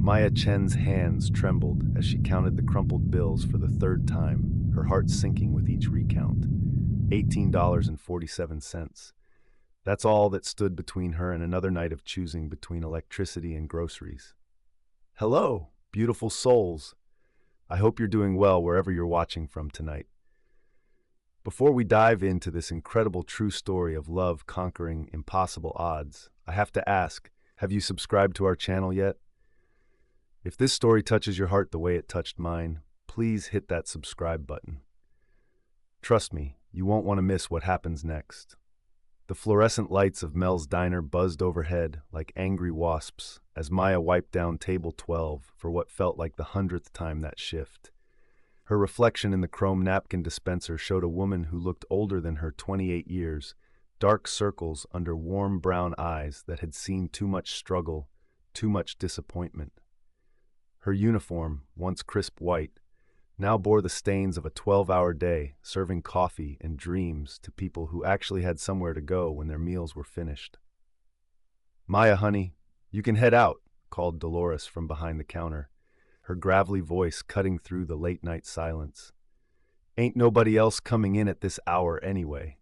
Maya Chen's hands trembled as she counted the crumpled bills for the third time, her heart sinking with each recount. $18.47. That's all that stood between her and another night of choosing between electricity and groceries. Hello, beautiful souls. I hope you're doing well wherever you're watching from tonight. Before we dive into this incredible true story of love conquering impossible odds, I have to ask, have you subscribed to our channel yet? If this story touches your heart the way it touched mine, please hit that subscribe button. Trust me, you won't want to miss what happens next. The fluorescent lights of Mel's diner buzzed overhead like angry wasps as Maya wiped down table 12 for what felt like the 100th time that shift. Her reflection in the chrome napkin dispenser showed a woman who looked older than her 28 years, dark circles under warm brown eyes that had seen too much struggle, too much disappointment. Her uniform, once crisp white, now bore the stains of a 12-hour day serving coffee and dreams to people who actually had somewhere to go when their meals were finished. "Maya, honey, you can head out," called Dolores from behind the counter, her gravelly voice cutting through the late-night silence. "Ain't nobody else coming in at this hour anyway."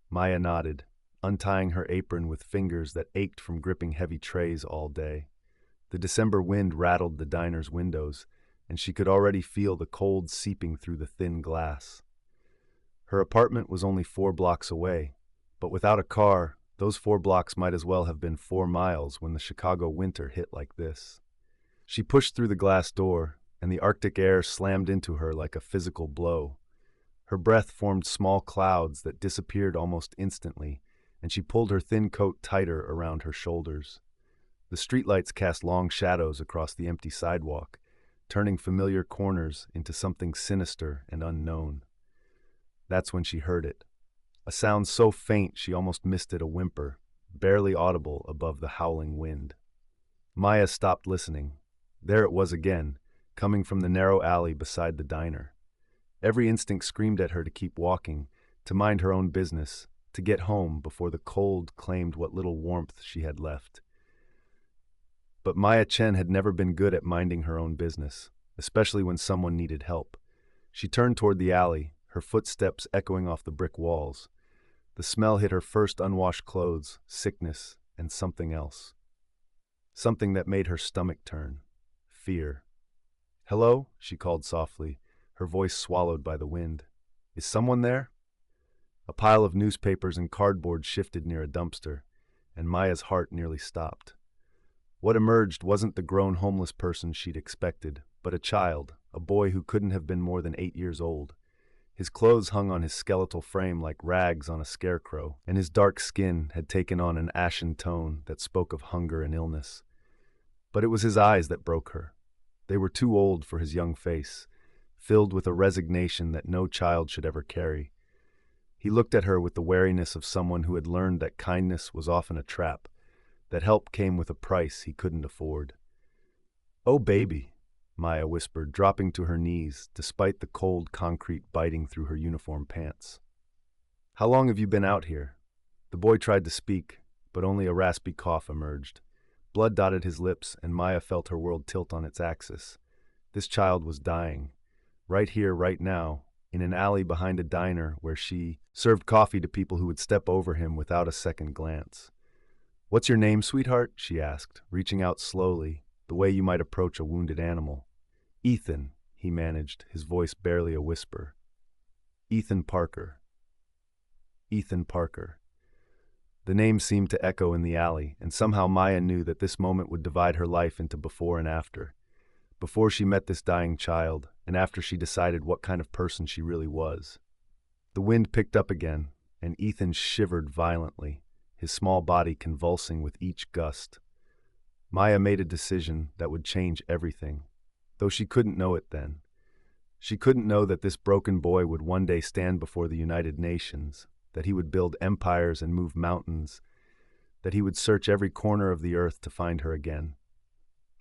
Maya nodded, untying her apron with fingers that ached from gripping heavy trays all day. The December wind rattled the diner's windows, and she could already feel the cold seeping through the thin glass. Her apartment was only 4 blocks away, but without a car, those 4 blocks might as well have been 4 miles when the Chicago winter hit like this. She pushed through the glass door, and the Arctic air slammed into her like a physical blow. Her breath formed small clouds that disappeared almost instantly, and she pulled her thin coat tighter around her shoulders. The streetlights cast long shadows across the empty sidewalk, turning familiar corners into something sinister and unknown. That's when she heard it. A sound so faint she almost missed it, a whimper, barely audible above the howling wind. Maya stopped listening. There it was again, coming from the narrow alley beside the diner. Every instinct screamed at her to keep walking, to mind her own business, to get home before the cold claimed what little warmth she had left. But Maya Chen had never been good at minding her own business, especially when someone needed help. She turned toward the alley, her footsteps echoing off the brick walls. The smell hit her first unwashed clothes, sickness, and something else. Something that made her stomach turn. Fear. "Hello?" she called softly, her voice swallowed by the wind. "Is someone there?" A pile of newspapers and cardboard shifted near a dumpster, and Maya's heart nearly stopped. What emerged wasn't the grown homeless person she'd expected, but a child, a boy who couldn't have been more than 8 years old. His clothes hung on his skeletal frame like rags on a scarecrow, and his dark skin had taken on an ashen tone that spoke of hunger and illness. But it was his eyes that broke her. They were too old for his young face, filled with a resignation that no child should ever carry. He looked at her with the wariness of someone who had learned that kindness was often a trap, that help came with a price he couldn't afford. "Oh, baby," Maya whispered, dropping to her knees, despite the cold concrete biting through her uniform pants. "How long have you been out here?" The boy tried to speak, but only a raspy cough emerged. Blood dotted his lips, and Maya felt her world tilt on its axis. This child was dying. Right here, right now, in an alley behind a diner where she served coffee to people who would step over him without a second glance. "What's your name, sweetheart?" she asked, reaching out slowly, the way you might approach a wounded animal. "Ethan," he managed, his voice barely a whisper. "Ethan Parker." Ethan Parker. The name seemed to echo in the alley, and somehow Maya knew that this moment would divide her life into before and after. Before she met this dying child, and after she decided what kind of person she really was. The wind picked up again, and Ethan shivered violently, his small body convulsing with each gust. Maya made a decision that would change everything, though she couldn't know it then. She couldn't know that this broken boy would one day stand before the United Nations, that he would build empires and move mountains, that he would search every corner of the earth to find her again.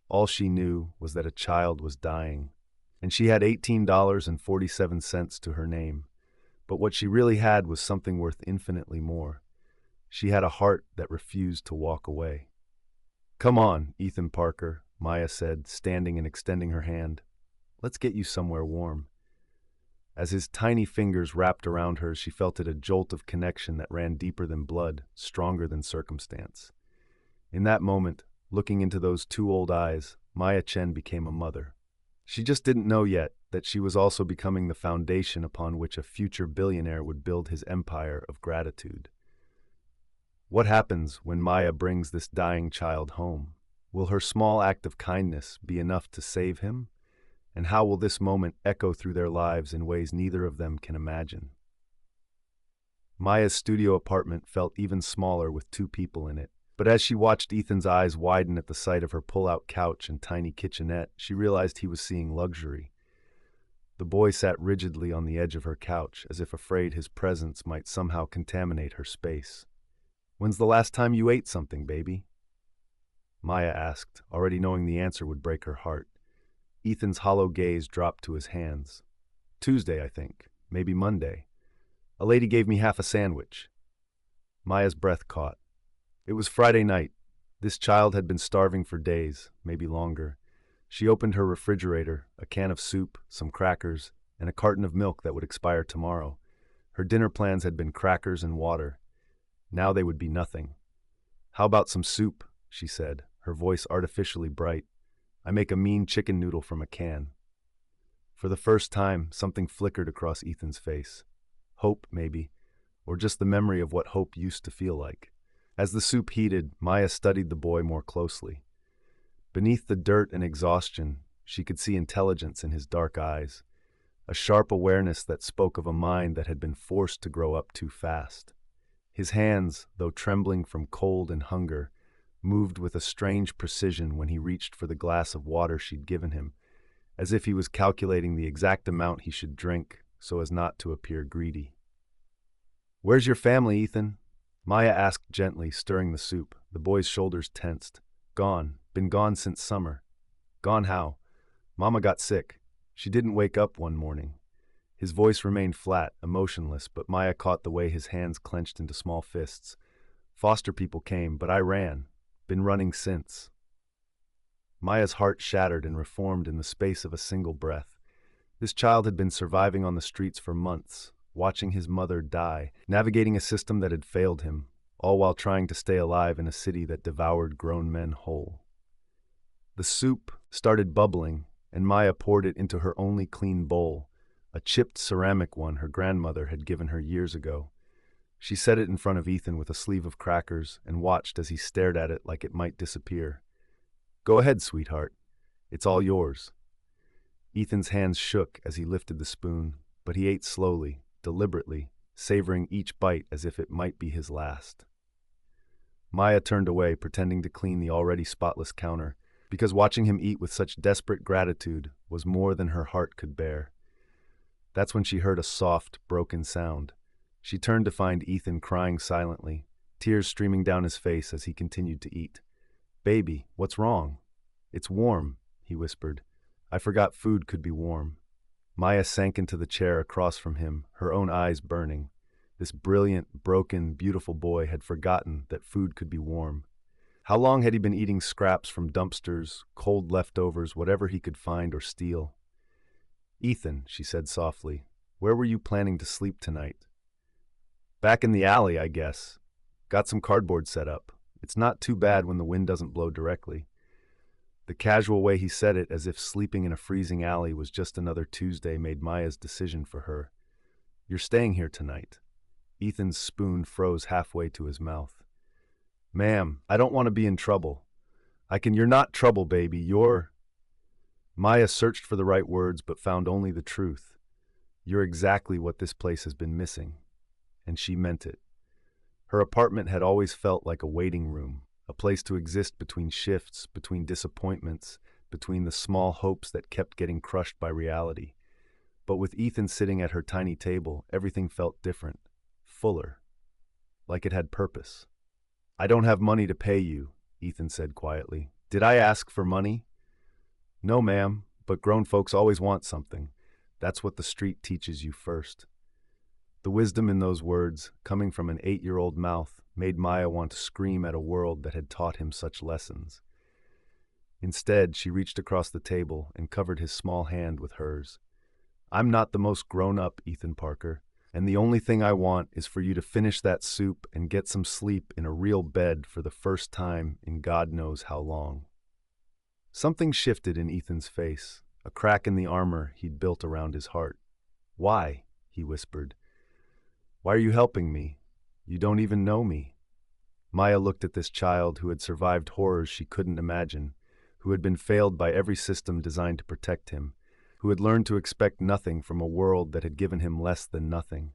All she knew was that a child was dying, and she had $18.47 to her name. But what she really had was something worth infinitely more. She had a heart that refused to walk away. "Come on, Ethan Parker," Maya said, standing and extending her hand. Let's get you somewhere warm. As his tiny fingers wrapped around hers, she felt it a jolt of connection that ran deeper than blood, stronger than circumstance. In that moment, looking into those two old eyes, Maya Chen became a mother. She just didn't know yet that she was also becoming the foundation upon which a future billionaire would build his empire of gratitude. What happens when Maya brings this dying child home? Will her small act of kindness be enough to save him? And how will this moment echo through their lives in ways neither of them can imagine? Maya's studio apartment felt even smaller with two people in it. But as she watched Ethan's eyes widen at the sight of her pull-out couch and tiny kitchenette, she realized he was seeing luxury. The boy sat rigidly on the edge of her couch, as if afraid his presence might somehow contaminate her space. "When's the last time you ate something, baby?" Maya asked, already knowing the answer would break her heart. Ethan's hollow gaze dropped to his hands. "Tuesday, I think. Maybe Monday. A lady gave me half a sandwich." Maya's breath caught. It was Friday night. This child had been starving for days, maybe longer. She opened her refrigerator, a can of soup, some crackers, and a carton of milk that would expire tomorrow. Her dinner plans had been crackers and water. Now they would be nothing. "How about some soup?" she said, her voice artificially bright. "I make a mean chicken noodle from a can." For the first time, something flickered across Ethan's face. Hope, maybe, or just the memory of what hope used to feel like. As the soup heated, Maya studied the boy more closely. Beneath the dirt and exhaustion, she could see intelligence in his dark eyes, a sharp awareness that spoke of a mind that had been forced to grow up too fast. His hands, though trembling from cold and hunger, moved with a strange precision when he reached for the glass of water she'd given him, as if he was calculating the exact amount he should drink so as not to appear greedy. "Where's your family, Ethan?" Maya asked gently, stirring the soup. The boy's shoulders tensed. "Gone. Been gone since summer." "Gone how?" "Mama got sick. She didn't wake up one morning." His voice remained flat, emotionless, but Maya caught the way his hands clenched into small fists. "Foster people came, but I ran. Been running since." Maya's heart shattered and reformed in the space of a single breath. This child had been surviving on the streets for months, watching his mother die, navigating a system that had failed him, all while trying to stay alive in a city that devoured grown men whole. The soup started bubbling, and Maya poured it into her only clean bowl, a chipped ceramic one her grandmother had given her years ago. She set it in front of Ethan with a sleeve of crackers and watched as he stared at it like it might disappear. "Go ahead, sweetheart. It's all yours." Ethan's hands shook as he lifted the spoon, but he ate slowly, deliberately, savoring each bite as if it might be his last. Maya turned away, pretending to clean the already spotless counter, because watching him eat with such desperate gratitude was more than her heart could bear. That's when she heard a soft, broken sound. She turned to find Ethan crying silently, tears streaming down his face as he continued to eat. "Baby, what's wrong?" "It's warm," he whispered. "I forgot food could be warm." Maya sank into the chair across from him, her own eyes burning. This brilliant, broken, beautiful boy had forgotten that food could be warm. How long had he been eating scraps from dumpsters, cold leftovers, whatever he could find or steal? "Ethan," she said softly, "where were you planning to sleep tonight?" "Back in the alley, I guess. Got some cardboard set up. It's not too bad when the wind doesn't blow directly." The casual way he said it, as if sleeping in a freezing alley was just another Tuesday, made Maya's decision for her. "You're staying here tonight." Ethan's spoon froze halfway to his mouth. "Ma'am, I don't want to be in trouble." You're not trouble, baby, you're—" Maya searched for the right words but found only the truth. "You're exactly what this place has been missing." And she meant it. Her apartment had always felt like a waiting room, a place to exist between shifts, between disappointments, between the small hopes that kept getting crushed by reality. But with Ethan sitting at her tiny table, everything felt different, fuller, like it had purpose. "I don't have money to pay you," Ethan said quietly. "Did I ask for money?" "No, ma'am, but grown folks always want something. That's what the street teaches you first." The wisdom in those words, coming from an 8-year-old mouth, made Maya want to scream at a world that had taught him such lessons. Instead, she reached across the table and covered his small hand with hers. I'm not the most grown-up, Ethan Parker, and the only thing I want is for you to finish that soup and get some sleep in a real bed for the first time in God knows how long. Something shifted in Ethan's face, a crack in the armor he'd built around his heart. Why? He whispered. Why are you helping me? You don't even know me. Maya looked at this child who had survived horrors she couldn't imagine, who had been failed by every system designed to protect him, who had learned to expect nothing from a world that had given him less than nothing.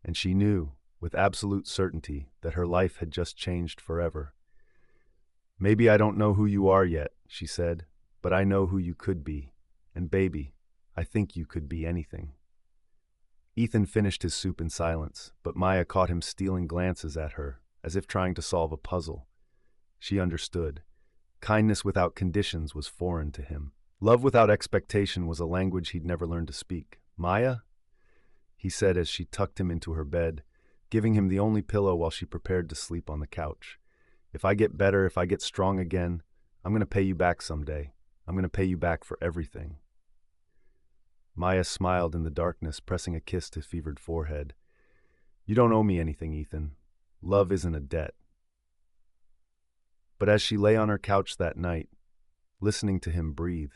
And she knew, with absolute certainty, that her life had just changed forever. Maybe I don't know who you are yet, she said, but I know who you could be. And baby, I think you could be anything. Ethan finished his soup in silence, but Maya caught him stealing glances at her, as if trying to solve a puzzle. She understood. Kindness without conditions was foreign to him. Love without expectation was a language he'd never learned to speak. Maya? He said as she tucked him into her bed, giving him the only pillow while she prepared to sleep on the couch. If I get better, if I get strong again, I'm going to pay you back someday. I'm going to pay you back for everything. Maya smiled in the darkness, pressing a kiss to his fevered forehead. You don't owe me anything, Ethan. Love isn't a debt. But as she lay on her couch that night, listening to him breathe,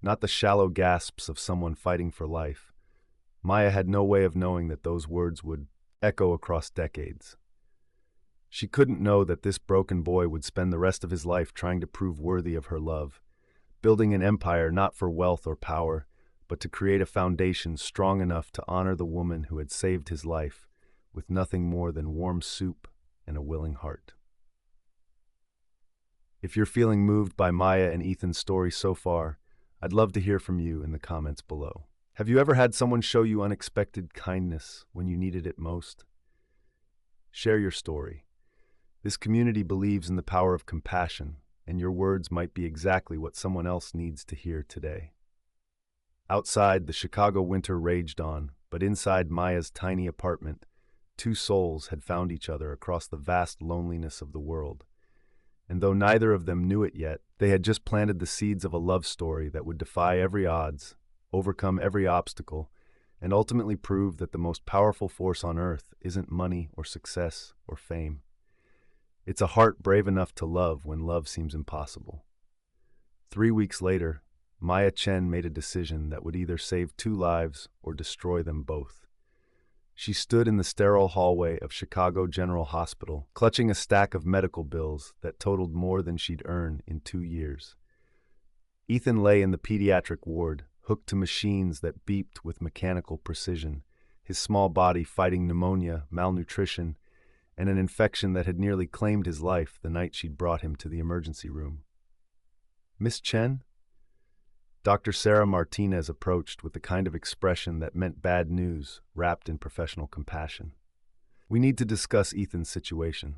not the shallow gasps of someone fighting for life, Maya had no way of knowing that those words would echo across decades. She couldn't know that this broken boy would spend the rest of his life trying to prove worthy of her love, building an empire not for wealth or power, but to create a foundation strong enough to honor the woman who had saved his life with nothing more than warm soup and a willing heart. If you're feeling moved by Maya and Ethan's story so far, I'd love to hear from you in the comments below. Have you ever had someone show you unexpected kindness when you needed it most? Share your story. This community believes in the power of compassion, and your words might be exactly what someone else needs to hear today. Outside, the Chicago winter raged on, but inside Maya's tiny apartment, two souls had found each other across the vast loneliness of the world. And though neither of them knew it yet, they had just planted the seeds of a love story that would defy every odds, overcome every obstacle, and ultimately prove that the most powerful force on earth isn't money or success or fame. It's a heart brave enough to love when love seems impossible. 3 weeks later, Maya Chen made a decision that would either save 2 lives or destroy them both. She stood in the sterile hallway of Chicago General Hospital, clutching a stack of medical bills that totaled more than she'd earned in 2 years. Ethan lay in the pediatric ward, hooked to machines that beeped with mechanical precision, his small body fighting pneumonia, malnutrition, and an infection that had nearly claimed his life the night she'd brought him to the emergency room. Miss Chen? Dr. Sarah Martinez approached with the kind of expression that meant bad news, wrapped in professional compassion. We need to discuss Ethan's situation.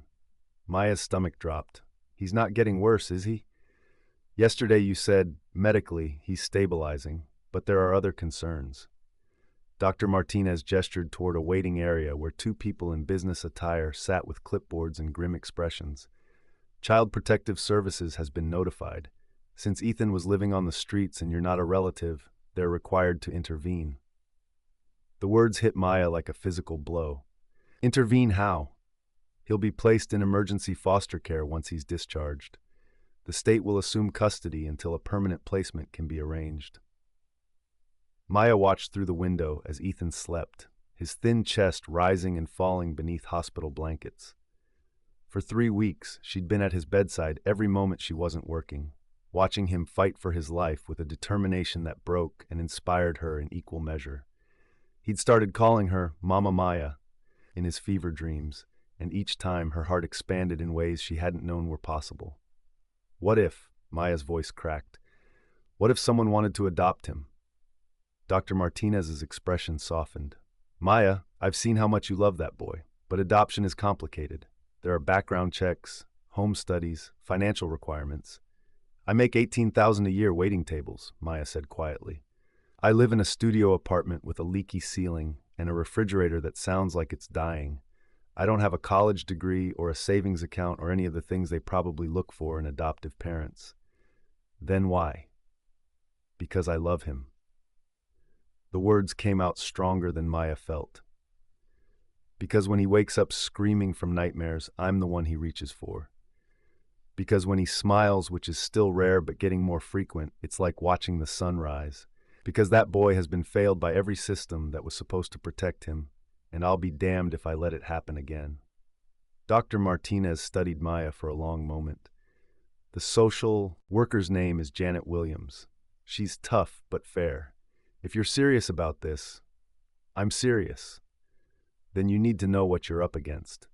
Maya's stomach dropped. He's not getting worse, is he? Yesterday you said, medically, he's stabilizing, but there are other concerns. Dr. Martinez gestured toward a waiting area where 2 people in business attire sat with clipboards and grim expressions. Child Protective Services has been notified. Since Ethan was living on the streets and you're not a relative, they're required to intervene. The words hit Maya like a physical blow. Intervene how? He'll be placed in emergency foster care once he's discharged. The state will assume custody until a permanent placement can be arranged. Maya watched through the window as Ethan slept, his thin chest rising and falling beneath hospital blankets. For 3 weeks, she'd been at his bedside every moment she wasn't working, watching him fight for his life with a determination that broke and inspired her in equal measure. He'd started calling her Mama Maya in his fever dreams, and each time her heart expanded in ways she hadn't known were possible. What if, Maya's voice cracked, what if someone wanted to adopt him? Dr. Martinez's expression softened. Maya, I've seen how much you love that boy, but adoption is complicated. There are background checks, home studies, financial requirements. I make $18,000 a year waiting tables, Maya said quietly. I live in a studio apartment with a leaky ceiling and a refrigerator that sounds like it's dying. I don't have a college degree or a savings account or any of the things they probably look for in adoptive parents. Then why? Because I love him. The words came out stronger than Maya felt. Because when he wakes up screaming from nightmares, I'm the one he reaches for. Because when he smiles, which is still rare but getting more frequent, it's like watching the sun rise. Because that boy has been failed by every system that was supposed to protect him, and I'll be damned if I let it happen again. Dr. Martinez studied Maya for a long moment. The social worker's name is Janet Williams. She's tough but fair. If you're serious about this, I'm serious. Then you need to know what you're up against.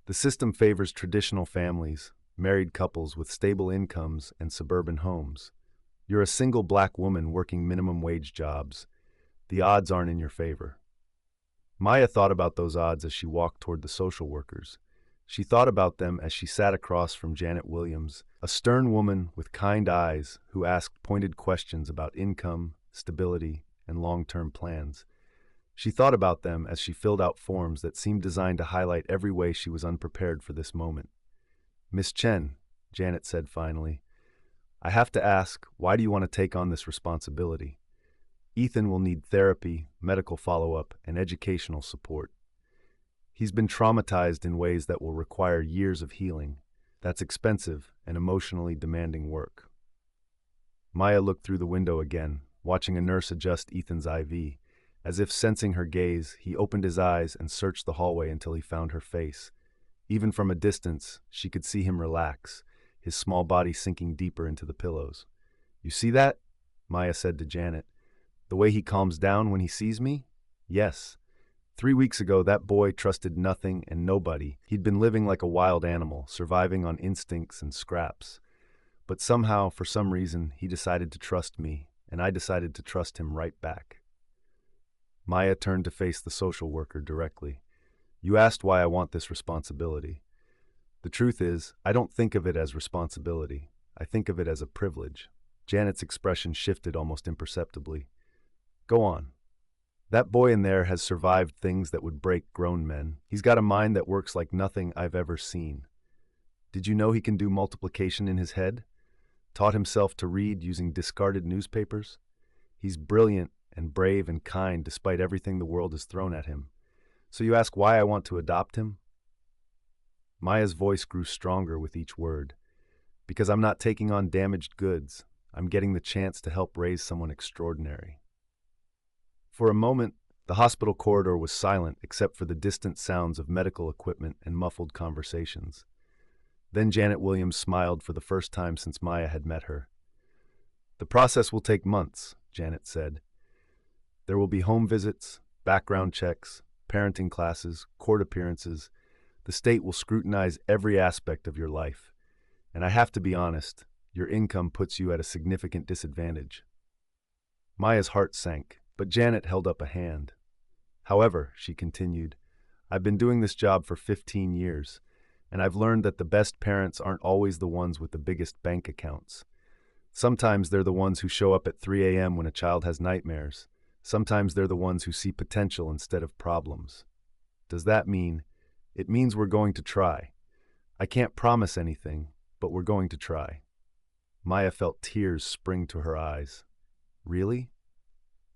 The system favors traditional families, married couples with stable incomes and suburban homes. You're a single black woman working minimum wage jobs. The odds aren't in your favor. Maya thought about those odds as she walked toward the social workers. She thought about them as she sat across from Janet Williams, a stern woman with kind eyes who asked pointed questions about income, stability, and long-term plans. She thought about them as she filled out forms that seemed designed to highlight every way she was unprepared for this moment. "Miss Chen," Janet said finally, "I have to ask, why do you want to take on this responsibility? Ethan will need therapy, medical follow-up, and educational support. He's been traumatized in ways that will require years of healing. That's expensive and emotionally demanding work." Maya looked through the window again, watching a nurse adjust Ethan's IV. As if sensing her gaze, he opened his eyes and searched the hallway until he found her face. Even from a distance, she could see him relax, his small body sinking deeper into the pillows. "You see that?" Maya said to Janet. "The way he calms down when he sees me? Yes. 3 weeks ago, that boy trusted nothing and nobody. He'd been living like a wild animal, surviving on instincts and scraps. But somehow, for some reason, he decided to trust me, and I decided to trust him right back." Maya turned to face the social worker directly. "You asked why I want this responsibility. The truth is, I don't think of it as responsibility. I think of it as a privilege." Janet's expression shifted almost imperceptibly. "Go on. That boy in there has survived things that would break grown men. He's got a mind that works like nothing I've ever seen. Did you know he can do multiplication in his head? Taught himself to read using discarded newspapers? He's brilliant and brave and kind despite everything the world has thrown at him. So you ask why I want to adopt him?" Maya's voice grew stronger with each word. "Because I'm not taking on damaged goods. I'm getting the chance to help raise someone extraordinary." For a moment, the hospital corridor was silent except for the distant sounds of medical equipment and muffled conversations. Then Janet Williams smiled for the first time since Maya had met her. "The process will take months," Janet said. "There will be home visits, background checks, parenting classes, court appearances. The state will scrutinize every aspect of your life. And I have to be honest, your income puts you at a significant disadvantage." Maya's heart sank, but Janet held up a hand. "However," she continued, "I've been doing this job for 15 years, and I've learned that the best parents aren't always the ones with the biggest bank accounts. Sometimes they're the ones who show up at 3 a.m. when a child has nightmares. Sometimes they're the ones who see potential instead of problems. Does that mean? It means we're going to try. I can't promise anything, but we're going to try." Maya felt tears spring to her eyes. "Really?"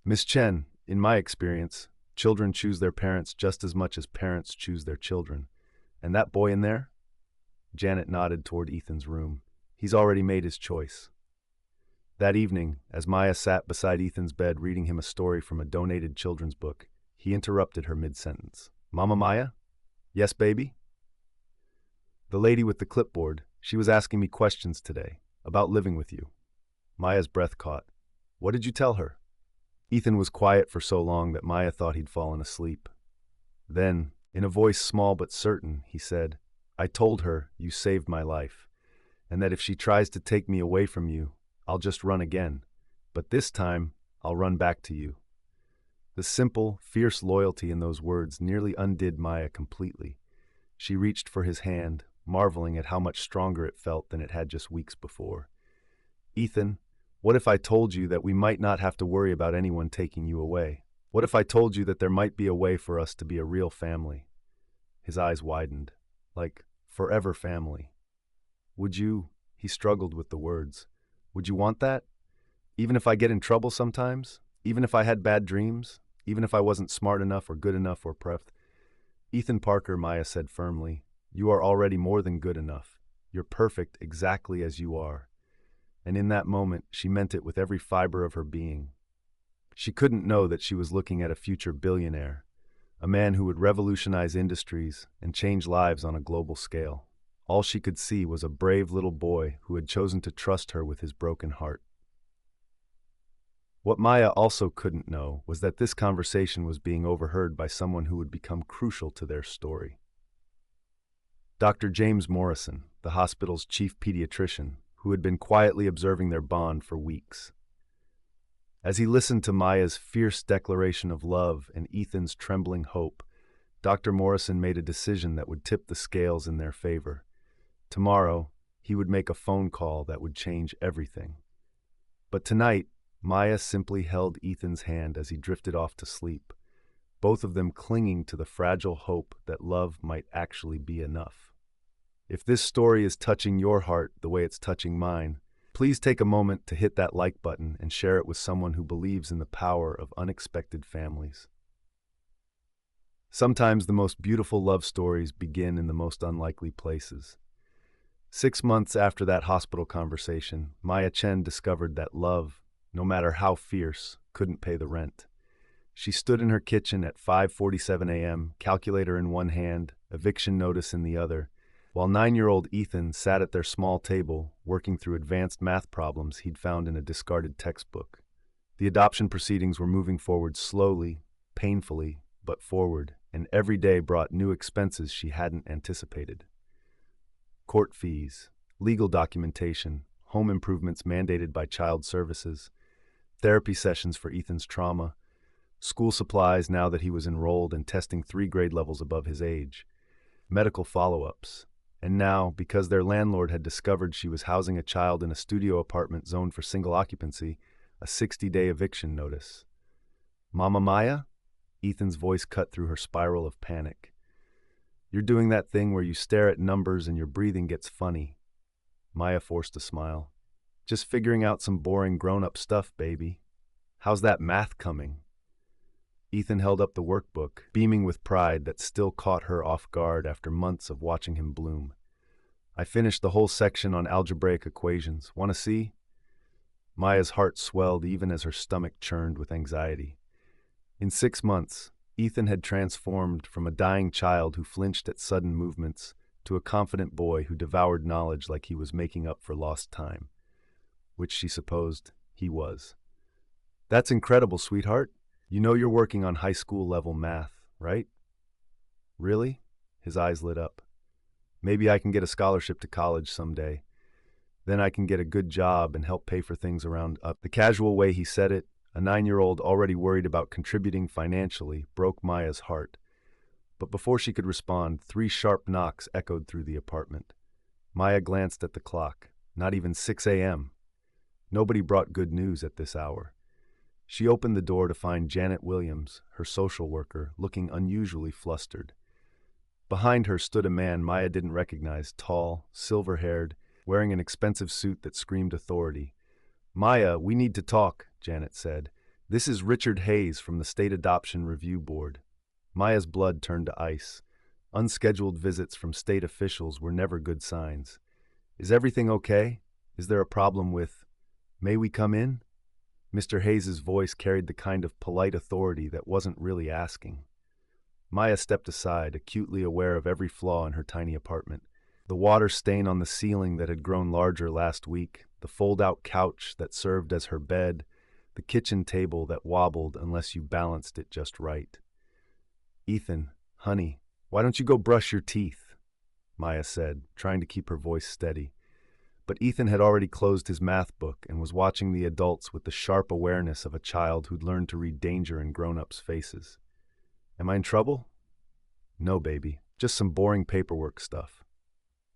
"Miss Chen, in my experience, children choose their parents just as much as parents choose their children. And that boy in there?" Janet nodded toward Ethan's room. "He's already made his choice." That evening, as Maya sat beside Ethan's bed reading him a story from a donated children's book, he interrupted her mid-sentence. "Mama Maya?" "Yes, baby?" "The lady with the clipboard, she was asking me questions today, about living with you." Maya's breath caught. "What did you tell her?" Ethan was quiet for so long that Maya thought he'd fallen asleep. Then, in a voice small but certain, he said, "I told her you saved my life, and that if she tries to take me away from you, I'll just run again. But this time, I'll run back to you." The simple, fierce loyalty in those words nearly undid Maya completely. She reached for his hand, marveling at how much stronger it felt than it had just weeks before. "Ethan, what if I told you that we might not have to worry about anyone taking you away? What if I told you that there might be a way for us to be a real family?" His eyes widened. "Like, forever family. Would you," he struggled with the words, Would you want that? Even if I get in trouble sometimes? Even if I had bad dreams? Even if I wasn't smart enough or good enough or pref? Ethan Parker, Maya said firmly, you are already more than good enough. You're perfect exactly as you are. And in that moment, she meant it with every fiber of her being. She couldn't know that she was looking at a future billionaire, a man who would revolutionize industries and change lives on a global scale. All she could see was a brave little boy who had chosen to trust her with his broken heart. What Maya also couldn't know was that this conversation was being overheard by someone who would become crucial to their story. Dr. James Morrison, the hospital's chief pediatrician, who had been quietly observing their bond for weeks. As he listened to Maya's fierce declaration of love and Ethan's trembling hope, Dr. Morrison made a decision that would tip the scales in their favor. Tomorrow, he would make a phone call that would change everything. But tonight, Maya simply held Ethan's hand as he drifted off to sleep, both of them clinging to the fragile hope that love might actually be enough. If this story is touching your heart the way it's touching mine, please take a moment to hit that like button and share it with someone who believes in the power of unexpected families. Sometimes the most beautiful love stories begin in the most unlikely places. 6 months after that hospital conversation, Maya Chen discovered that love, no matter how fierce, couldn't pay the rent. She stood in her kitchen at 5:47 a.m., calculator in one hand, eviction notice in the other, while 9-year-old Ethan sat at their small table, working through advanced math problems he'd found in a discarded textbook. The adoption proceedings were moving forward slowly, painfully, but forward, and every day brought new expenses she hadn't anticipated. Court fees, legal documentation, home improvements mandated by child services, therapy sessions for Ethan's trauma, school supplies now that he was enrolled and testing 3 grade levels above his age, medical follow-ups, and now, because their landlord had discovered she was housing a child in a studio apartment zoned for single occupancy, a 60-day eviction notice. Mama Maya? Ethan's voice cut through her spiral of panic. You're doing that thing where you stare at numbers and your breathing gets funny. Maya forced a smile. Just figuring out some boring grown-up stuff, baby. How's that math coming? Ethan held up the workbook, beaming with pride that still caught her off guard after months of watching him bloom. I finished the whole section on algebraic equations. Want to see? Maya's heart swelled even as her stomach churned with anxiety. In 6 months, Ethan had transformed from a dying child who flinched at sudden movements to a confident boy who devoured knowledge like he was making up for lost time, which she supposed he was. That's incredible, sweetheart. You know you're working on high school level math, right? Really? His eyes lit up. Maybe I can get a scholarship to college someday. Then I can get a good job and help pay for things around up. The casual way he said it, a 9-year-old already worried about contributing financially, broke Maya's heart. But before she could respond, 3 sharp knocks echoed through the apartment. Maya glanced at the clock. Not even 6 a.m. Nobody brought good news at this hour. She opened the door to find Janet Williams, her social worker, looking unusually flustered. Behind her stood a man Maya didn't recognize, tall, silver-haired, wearing an expensive suit that screamed authority. Maya, we need to talk, Janet said. This is Richard Hayes from the State Adoption Review Board. Maya's blood turned to ice. Unscheduled visits from state officials were never good signs. Is everything okay? Is there a problem with... May we come in? Mr. Hayes's voice carried the kind of polite authority that wasn't really asking. Maya stepped aside, acutely aware of every flaw in her tiny apartment. The water stain on the ceiling that had grown larger last week, the fold-out couch that served as her bed, the kitchen table that wobbled unless you balanced it just right. Ethan, honey, why don't you go brush your teeth? Maya said, trying to keep her voice steady. But Ethan had already closed his math book and was watching the adults with the sharp awareness of a child who'd learned to read danger in grown-ups' faces. Am I in trouble? No, baby, just some boring paperwork stuff.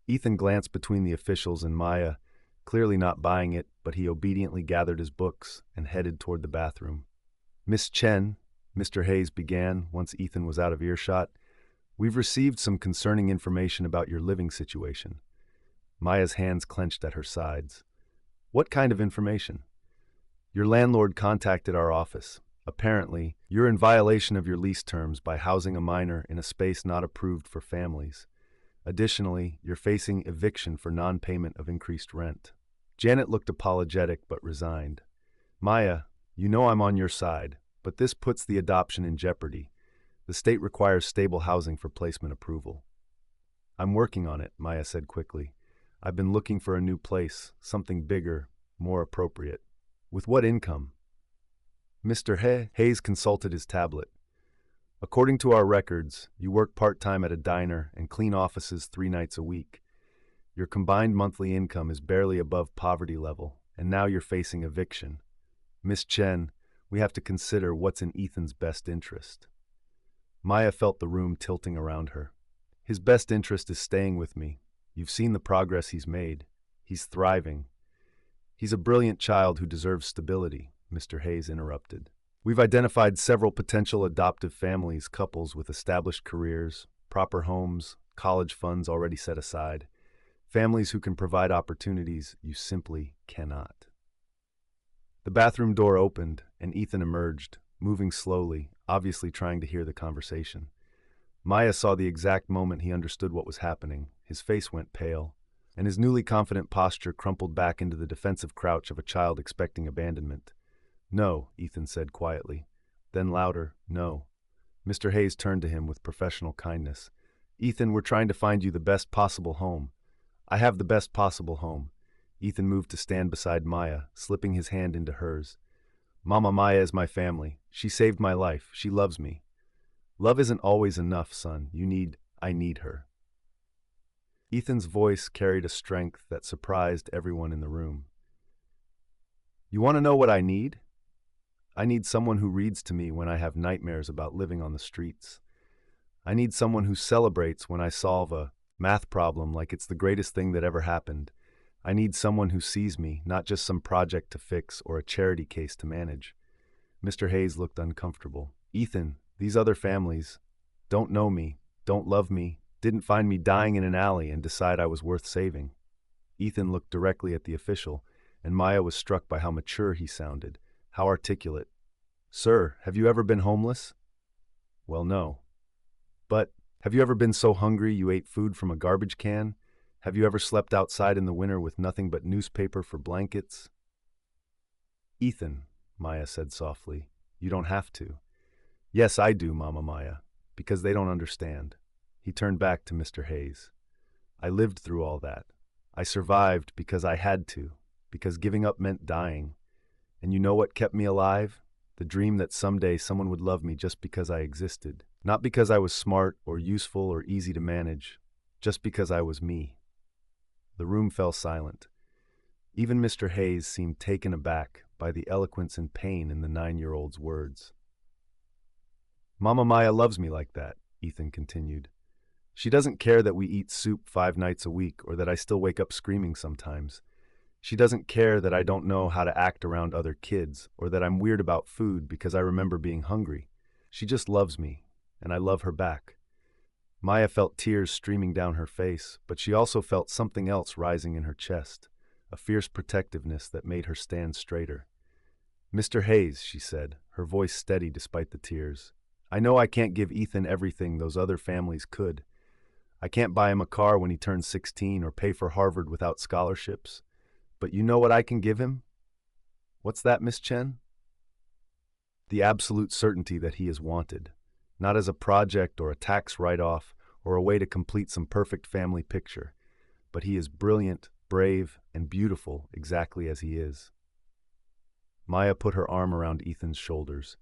Ethan glanced between the officials and Maya, clearly not buying it, but he obediently gathered his books and headed toward the bathroom. Miss Chen, Mr. Hayes began once Ethan was out of earshot, we've received some concerning information about your living situation. Maya's hands clenched at her sides. What kind of information? Your landlord contacted our office. Apparently, you're in violation of your lease terms by housing a minor in a space not approved for families. Additionally, you're facing eviction for non-payment of increased rent. Janet looked apologetic but resigned. Maya, you know I'm on your side, but this puts the adoption in jeopardy. The state requires stable housing for placement approval. I'm working on it, Maya said quickly. I've been looking for a new place, something bigger, more appropriate. With what income? Mr. Hayes consulted his tablet. According to our records, you work part-time at a diner and clean offices 3 nights a week. Your combined monthly income is barely above poverty level, and now you're facing eviction. Miss Chen, we have to consider what's in Ethan's best interest. Maya felt the room tilting around her. His best interest is staying with me. You've seen the progress he's made. He's thriving. He's a brilliant child who deserves stability, Mr. Hayes interrupted. We've identified several potential adoptive families, couples with established careers, proper homes, college funds already set aside, families who can provide opportunities you simply cannot. The bathroom door opened, and Ethan emerged, moving slowly, obviously trying to hear the conversation. Maya saw the exact moment he understood what was happening. His face went pale, and his newly confident posture crumpled back into the defensive crouch of a child expecting abandonment. No, Ethan said quietly. Then louder, no. Mr. Hayes turned to him with professional kindness. Ethan, we're trying to find you the best possible home. I have the best possible home. Ethan moved to stand beside Maya, slipping his hand into hers. Mama Maya is my family. She saved my life. She loves me. Love isn't always enough, son. I need her. Ethan's voice carried a strength that surprised everyone in the room. You want to know what I need? I need someone who reads to me when I have nightmares about living on the streets. I need someone who celebrates when I solve a math problem like it's the greatest thing that ever happened. I need someone who sees me, not just some project to fix or a charity case to manage. Mr. Hayes looked uncomfortable. Ethan, these other families don't know me, don't love me, didn't find me dying in an alley and decide I was worth saving. Ethan looked directly at the official, and Maya was struck by how mature he sounded, how articulate. Sir, have you ever been homeless? Well, no. But have you ever been so hungry you ate food from a garbage can? Have you ever slept outside in the winter with nothing but newspaper for blankets? Ethan, Maya said softly, you don't have to. Yes, I do, Mama Maya, because they don't understand. He turned back to Mr. Hayes. I lived through all that. I survived because I had to, because giving up meant dying. And you know what kept me alive? The dream that someday someone would love me just because I existed. Not because I was smart or useful or easy to manage, just because I was me. The room fell silent. Even Mr. Hayes seemed taken aback by the eloquence and pain in the 9-year-old's words. Mama Maya loves me like that, Ethan continued. She doesn't care that we eat soup 5 nights a week or that I still wake up screaming sometimes. She doesn't care that I don't know how to act around other kids or that I'm weird about food because I remember being hungry. She just loves me, and I love her back. Maya felt tears streaming down her face, but she also felt something else rising in her chest, a fierce protectiveness that made her stand straighter. Mr. Hayes, she said, her voice steady despite the tears. I know I can't give Ethan everything those other families could. I can't buy him a car when he turns 16 or pay for Harvard without scholarships. But you know what I can give him? What's that, Miss Chen? The absolute certainty that he is wanted, not as a project or a tax write-off or a way to complete some perfect family picture, but he is brilliant, brave, and beautiful exactly as he is. Maya put her arm around Ethan's shoulders.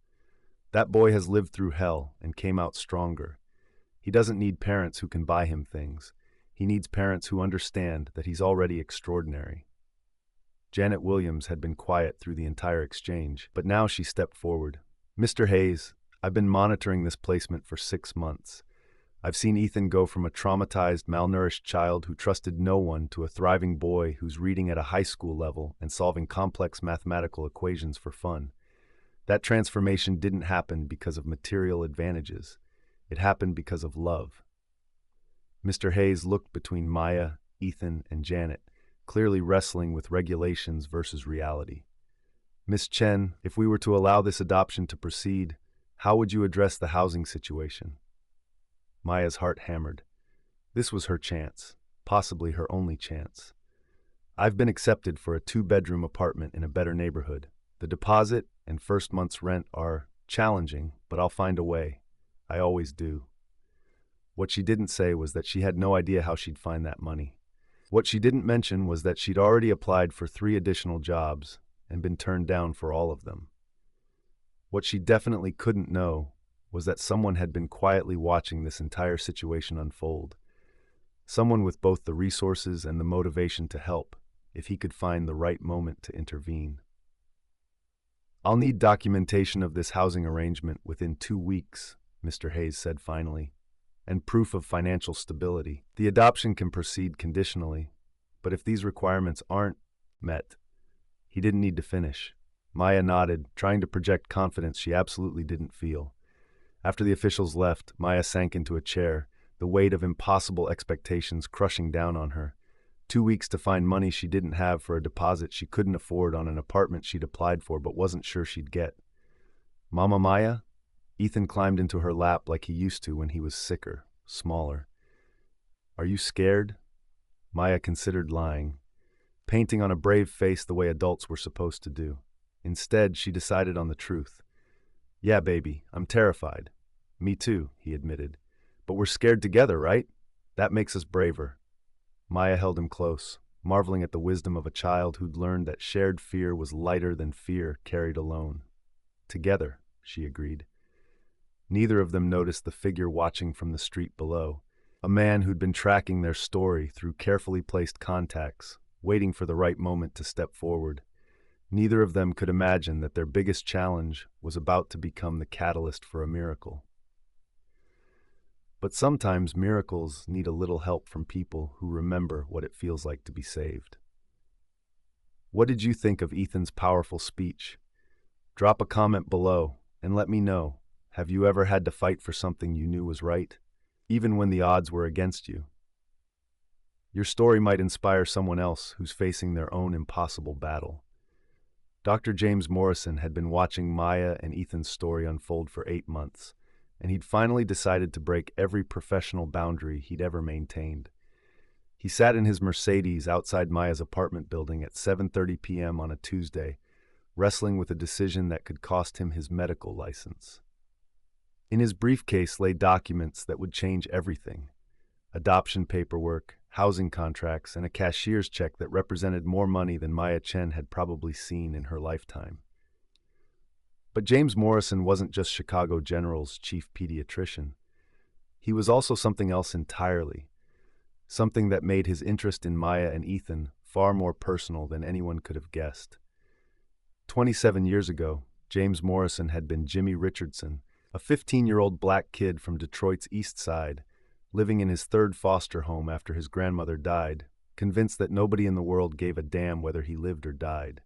That boy has lived through hell and came out stronger. He doesn't need parents who can buy him things. He needs parents who understand that he's already extraordinary. Janet Williams had been quiet through the entire exchange, but now she stepped forward. Mr. Hayes, I've been monitoring this placement for 6 months. I've seen Ethan go from a traumatized, malnourished child who trusted no one to a thriving boy who's reading at a high school level and solving complex mathematical equations for fun. That transformation didn't happen because of material advantages. It happened because of love. Mr. Hayes looked between Maya, Ethan, and Janet, clearly wrestling with regulations versus reality. Miss Chen, if we were to allow this adoption to proceed, how would you address the housing situation? Maya's heart hammered. This was her chance, possibly her only chance. I've been accepted for a 2-bedroom apartment in a better neighborhood. The deposit and first month's rent are challenging, but I'll find a way. I always do. What she didn't say was that she had no idea how she'd find that money. What she didn't mention was that she'd already applied for 3 additional jobs and been turned down for all of them. What she definitely couldn't know was that someone had been quietly watching this entire situation unfold. Someone with both the resources and the motivation to help, if he could find the right moment to intervene. I'll need documentation of this housing arrangement within 2 weeks, Mr. Hayes said finally, and proof of financial stability. The adoption can proceed conditionally, but if these requirements aren't met, he didn't need to finish. Maya nodded, trying to project confidence she absolutely didn't feel. After the officials left, Maya sank into a chair, the weight of impossible expectations crushing down on her. 2 weeks to find money she didn't have for a deposit she couldn't afford on an apartment she'd applied for but wasn't sure she'd get. Mama Maya? Ethan climbed into her lap like he used to when he was sicker, smaller. Are you scared? Maya considered lying, painting on a brave face the way adults were supposed to do. Instead, she decided on the truth. Yeah, baby, I'm terrified. Me too, he admitted. But we're scared together, right? That makes us braver. Maya held him close, marveling at the wisdom of a child who'd learned that shared fear was lighter than fear carried alone. Together, she agreed. Neither of them noticed the figure watching from the street below, a man who'd been tracking their story through carefully placed contacts, waiting for the right moment to step forward. Neither of them could imagine that their biggest challenge was about to become the catalyst for a miracle. But sometimes miracles need a little help from people who remember what it feels like to be saved. What did you think of Ethan's powerful speech? Drop a comment below and let me know. Have you ever had to fight for something you knew was right, even when the odds were against you? Your story might inspire someone else who's facing their own impossible battle. Dr. James Morrison had been watching Maya and Ethan's story unfold for 8 months, and he'd finally decided to break every professional boundary he'd ever maintained. He sat in his Mercedes outside Maya's apartment building at 7:30 p.m. on a Tuesday, wrestling with a decision that could cost him his medical license. In his briefcase lay documents that would change everything: adoption paperwork, housing contracts, and a cashier's check that represented more money than Maya Chen had probably seen in her lifetime. But James Morrison wasn't just Chicago General's chief pediatrician. He was also something else entirely, something that made his interest in Maya and Ethan far more personal than anyone could have guessed. 27 years ago, James Morrison had been Jimmy Richardson, a 15-year-old black kid from Detroit's East Side, living in his 3rd foster home after his grandmother died, convinced that nobody in the world gave a damn whether he lived or died.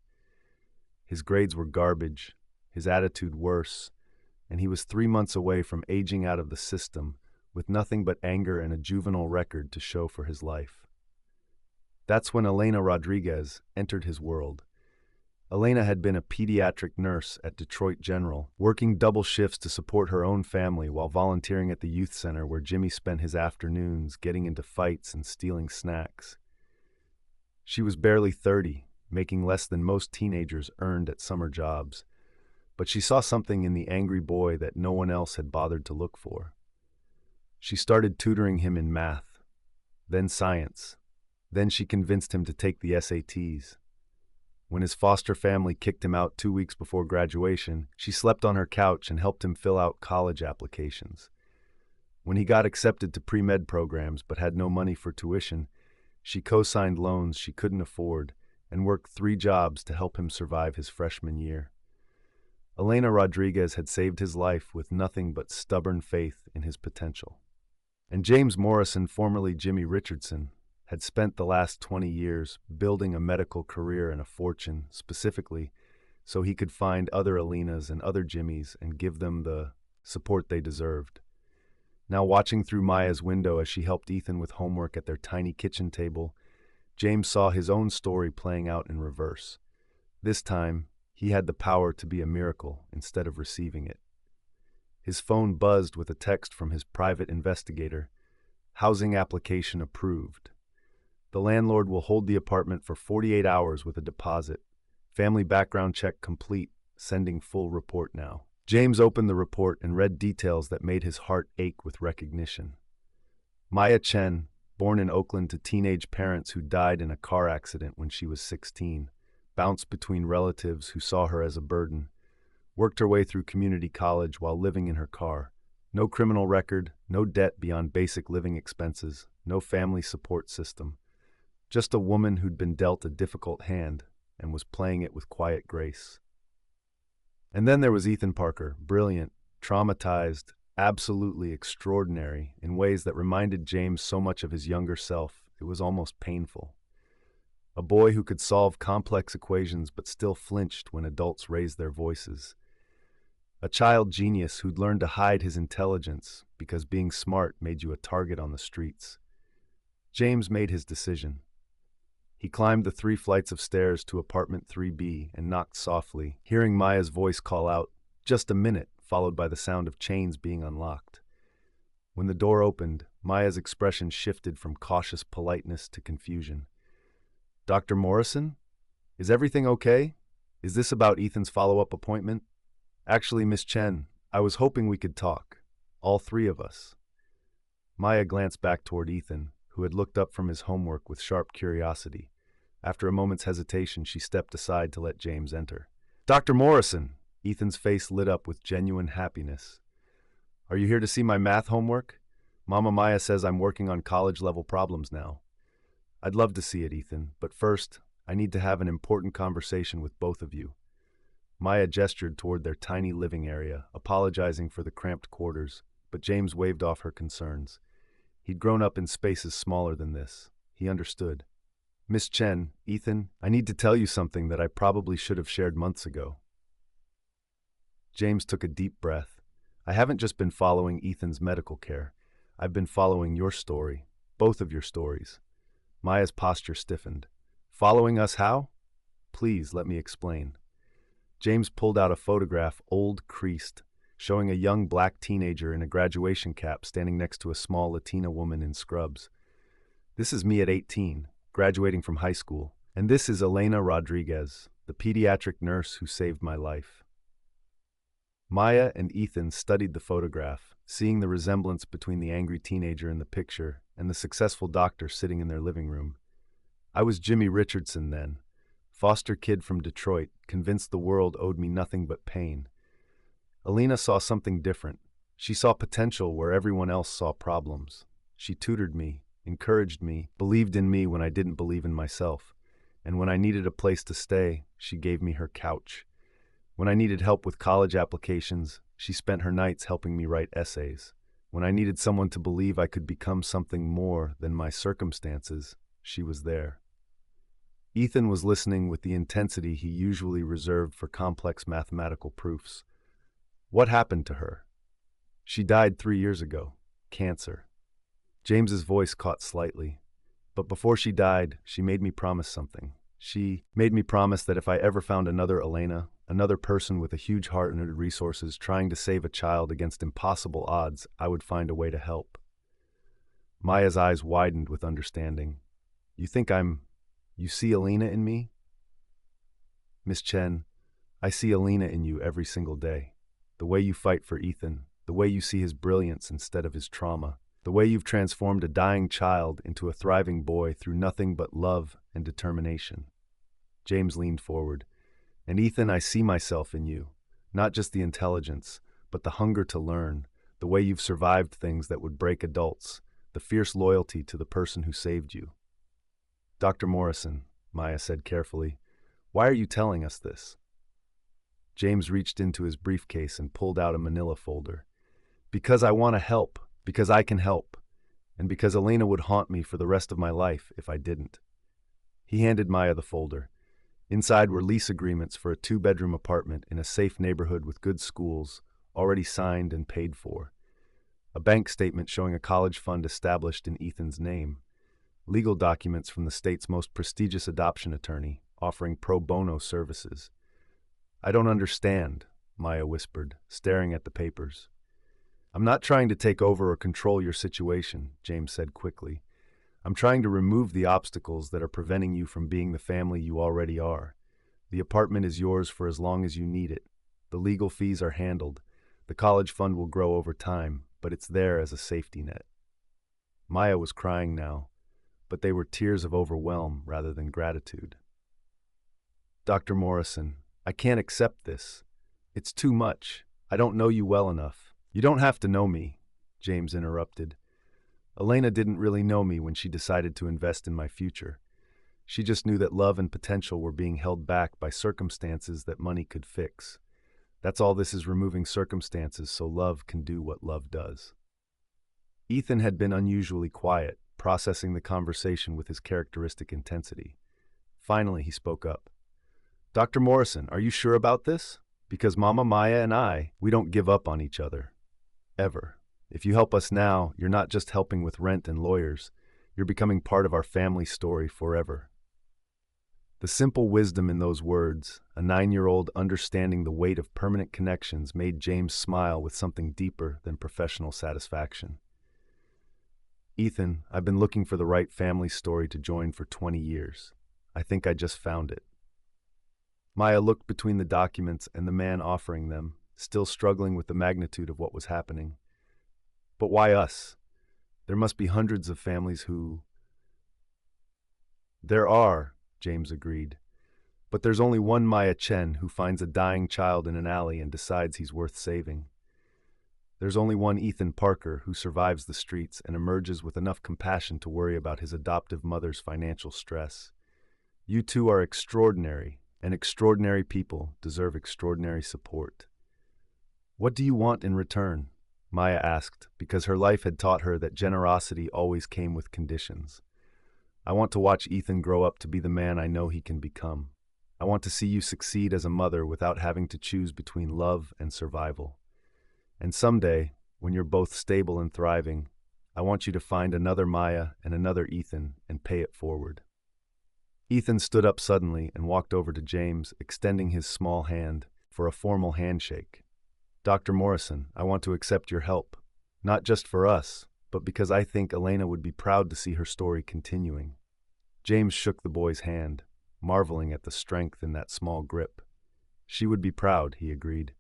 His grades were garbage, his attitude worse, and he was 3 months away from aging out of the system with nothing but anger and a juvenile record to show for his life. That's when Elena Rodriguez entered his world. Elena had been a pediatric nurse at Detroit General, working double shifts to support her own family while volunteering at the youth center where Jimmy spent his afternoons getting into fights and stealing snacks. She was barely 30, making less than most teenagers earned at summer jobs, but she saw something in the angry boy that no one else had bothered to look for. She started tutoring him in math, then science. Then she convinced him to take the SATs. When his foster family kicked him out 2 weeks before graduation, she slept on her couch and helped him fill out college applications. When he got accepted to pre-med programs but had no money for tuition, she co-signed loans she couldn't afford and worked 3 jobs to help him survive his freshman year. Elena Rodriguez had saved his life with nothing but stubborn faith in his potential. And James Morrison, formerly Jimmy Richardson, had spent the last 20 years building a medical career and a fortune, specifically so he could find other Elenas and other Jimmys and give them the support they deserved. Now watching through Maya's window as she helped Ethan with homework at their tiny kitchen table, James saw his own story playing out in reverse. This time, he had the power to be a miracle instead of receiving it. His phone buzzed with a text from his private investigator. Housing application approved. The landlord will hold the apartment for 48 hours with a deposit. Family background check complete, sending full report now. James opened the report and read details that made his heart ache with recognition. Maya Chen, born in Oakland to teenage parents who died in a car accident when she was 16, bounced between relatives who saw her as a burden, worked her way through community college while living in her car. No criminal record, no debt beyond basic living expenses, no family support system. Just a woman who'd been dealt a difficult hand and was playing it with quiet grace. And then there was Ethan Parker, brilliant, traumatized, absolutely extraordinary in ways that reminded James so much of his younger self, it was almost painful. A boy who could solve complex equations but still flinched when adults raised their voices. A child genius who'd learned to hide his intelligence because being smart made you a target on the streets. James made his decision. He climbed the 3 flights of stairs to apartment 3B and knocked softly, hearing Maya's voice call out, "Just a minute," followed by the sound of chains being unlocked. When the door opened, Maya's expression shifted from cautious politeness to confusion. "Dr. Morrison? Is everything okay? Is this about Ethan's follow-up appointment?" "Actually, Miss Chen, I was hoping we could talk. All 3 of us." Maya glanced back toward Ethan, who had looked up from his homework with sharp curiosity. After a moment's hesitation, she stepped aside to let James enter. "Dr. Morrison!" Ethan's face lit up with genuine happiness. "Are you here to see my math homework? Mama Maya says I'm working on college-level problems now." "I'd love to see it, Ethan, but first, I need to have an important conversation with both of you." Maya gestured toward their tiny living area, apologizing for the cramped quarters, but James waved off her concerns. He'd grown up in spaces smaller than this. He understood. "Miss Chen, Ethan, I need to tell you something that I probably should have shared months ago." James took a deep breath. "I haven't just been following Ethan's medical care. I've been following your story, both of your stories." Maya's posture stiffened. "Following us how? Please, let me explain." James pulled out a photograph, old, creased, showing a young black teenager in a graduation cap standing next to a small Latina woman in scrubs. "This is me at 18, graduating from high school, and this is Elena Rodriguez, the pediatric nurse who saved my life." Maya and Ethan studied the photograph, seeing the resemblance between the angry teenager in the picture and the successful doctor sitting in their living room. "I was Jimmy Richardson then, foster kid from Detroit, convinced the world owed me nothing but pain. Elena saw something different. She saw potential where everyone else saw problems. She tutored me, encouraged me, believed in me when I didn't believe in myself. And when I needed a place to stay, she gave me her couch. When I needed help with college applications, she spent her nights helping me write essays. When I needed someone to believe I could become something more than my circumstances, she was there." Ethan was listening with the intensity he usually reserved for complex mathematical proofs. "What happened to her?" "She died 3 years ago. Cancer." James's voice caught slightly. "But before she died, she made me promise something. She made me promise that if I ever found another Elena, another person with a huge heart and resources trying to save a child against impossible odds, I would find a way to help." Maya's eyes widened with understanding. You see Elena in me?" "Miss Chen, I see Elena in you every single day. The way you fight for Ethan, the way you see his brilliance instead of his trauma, the way you've transformed a dying child into a thriving boy through nothing but love and determination." James leaned forward. "And Ethan, I see myself in you. Not just the intelligence, but the hunger to learn, the way you've survived things that would break adults, the fierce loyalty to the person who saved you." "Dr. Morrison," Maya said carefully, "why are you telling us this?" James reached into his briefcase and pulled out a manila folder. "Because I want to help, because I can help, and because Elena would haunt me for the rest of my life if I didn't." He handed Maya the folder. Inside were lease agreements for a 2-bedroom apartment in a safe neighborhood with good schools, already signed and paid for. A bank statement showing a college fund established in Ethan's name. legal documents from the state's most prestigious adoption attorney, offering pro bono services. I don't understand, Maya whispered, staring at the papers. I'm not trying to take over or control your situation, James said quickly. I'm trying to remove the obstacles that are preventing you from being the family you already are. The apartment is yours for as long as you need it. The legal fees are handled. The college fund will grow over time, but it's there as a safety net. Maya was crying now, but they were tears of overwhelm rather than gratitude. Dr. Morrison, I can't accept this. It's too much. I don't know you well enough. You don't have to know me, James interrupted. Elena didn't really know me when she decided to invest in my future. She just knew that love and potential were being held back by circumstances that money could fix. That's all this is, removing circumstances so love can do what love does. Ethan had been unusually quiet, processing the conversation with his characteristic intensity. Finally, he spoke up. Dr. Morrison, are you sure about this? Because Mama Maya and we don't give up on each other. Ever. If you help us now, you're not just helping with rent and lawyers. You're becoming part of our family story forever. The simple wisdom in those words, a 9-year-old understanding the weight of permanent connections, made James smile with something deeper than professional satisfaction. Ethan, I've been looking for the right family story to join for 20 years. I think I just found it. Maya looked between the documents and the man offering them, still struggling with the magnitude of what was happening. But why us? There must be hundreds of families who... There are, James agreed. But there's only one Maya Chen who finds a dying child in an alley and decides he's worth saving. There's only one Ethan Parker who survives the streets and emerges with enough compassion to worry about his adoptive mother's financial stress. You two are extraordinary, and extraordinary people deserve extraordinary support. What do you want in return? Maya asked, because her life had taught her that generosity always came with conditions. I want to watch Ethan grow up to be the man I know he can become. I want to see you succeed as a mother without having to choose between love and survival. And someday, when you're both stable and thriving, I want you to find another Maya and another Ethan and pay it forward. Ethan stood up suddenly and walked over to James, extending his small hand for a formal handshake. Dr. Morrison, I want to accept your help, not just for us, but because I think Elena would be proud to see her story continuing. James shook the boy's hand, marveling at the strength in that small grip. She would be proud, he agreed.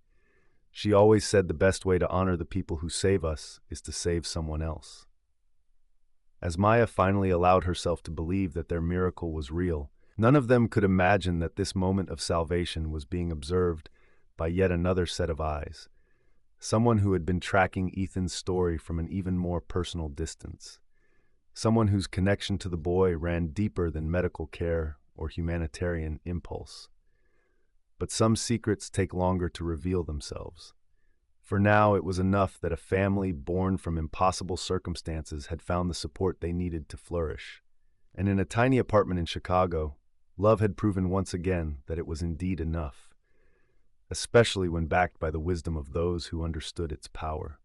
She always said the best way to honor the people who save us is to save someone else. As Maya finally allowed herself to believe that their miracle was real, none of them could imagine that this moment of salvation was being observed by yet another set of eyes, someone who had been tracking Ethan's story from an even more personal distance, someone whose connection to the boy ran deeper than medical care or humanitarian impulse. But some secrets take longer to reveal themselves. For now, it was enough that a family born from impossible circumstances had found the support they needed to flourish. And in a tiny apartment in Chicago, love had proven once again that it was indeed enough, especially when backed by the wisdom of those who understood its power.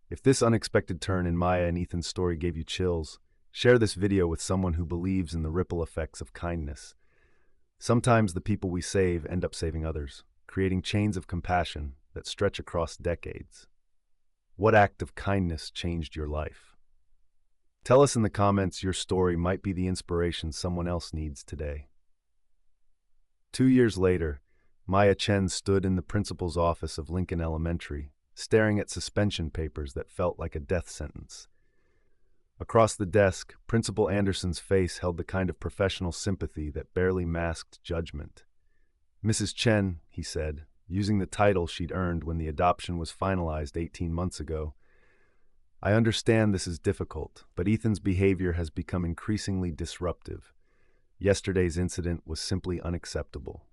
If this unexpected turn in Maya and Ethan's story gave you chills, share this video with someone who believes in the ripple effects of kindness. Sometimes the people we save end up saving others, creating chains of compassion that stretch across decades. What act of kindness changed your life? Tell us in the comments. Your story might be the inspiration someone else needs today. 2 years later, Maya Chen stood in the principal's office of Lincoln Elementary, staring at suspension papers that felt like a death sentence. Across the desk, Principal Anderson's face held the kind of professional sympathy that barely masked judgment. Mrs. Chen, he said, using the title she'd earned when the adoption was finalized 18 months ago, I understand this is difficult, but Ethan's behavior has become increasingly disruptive. Yesterday's incident was simply unacceptable.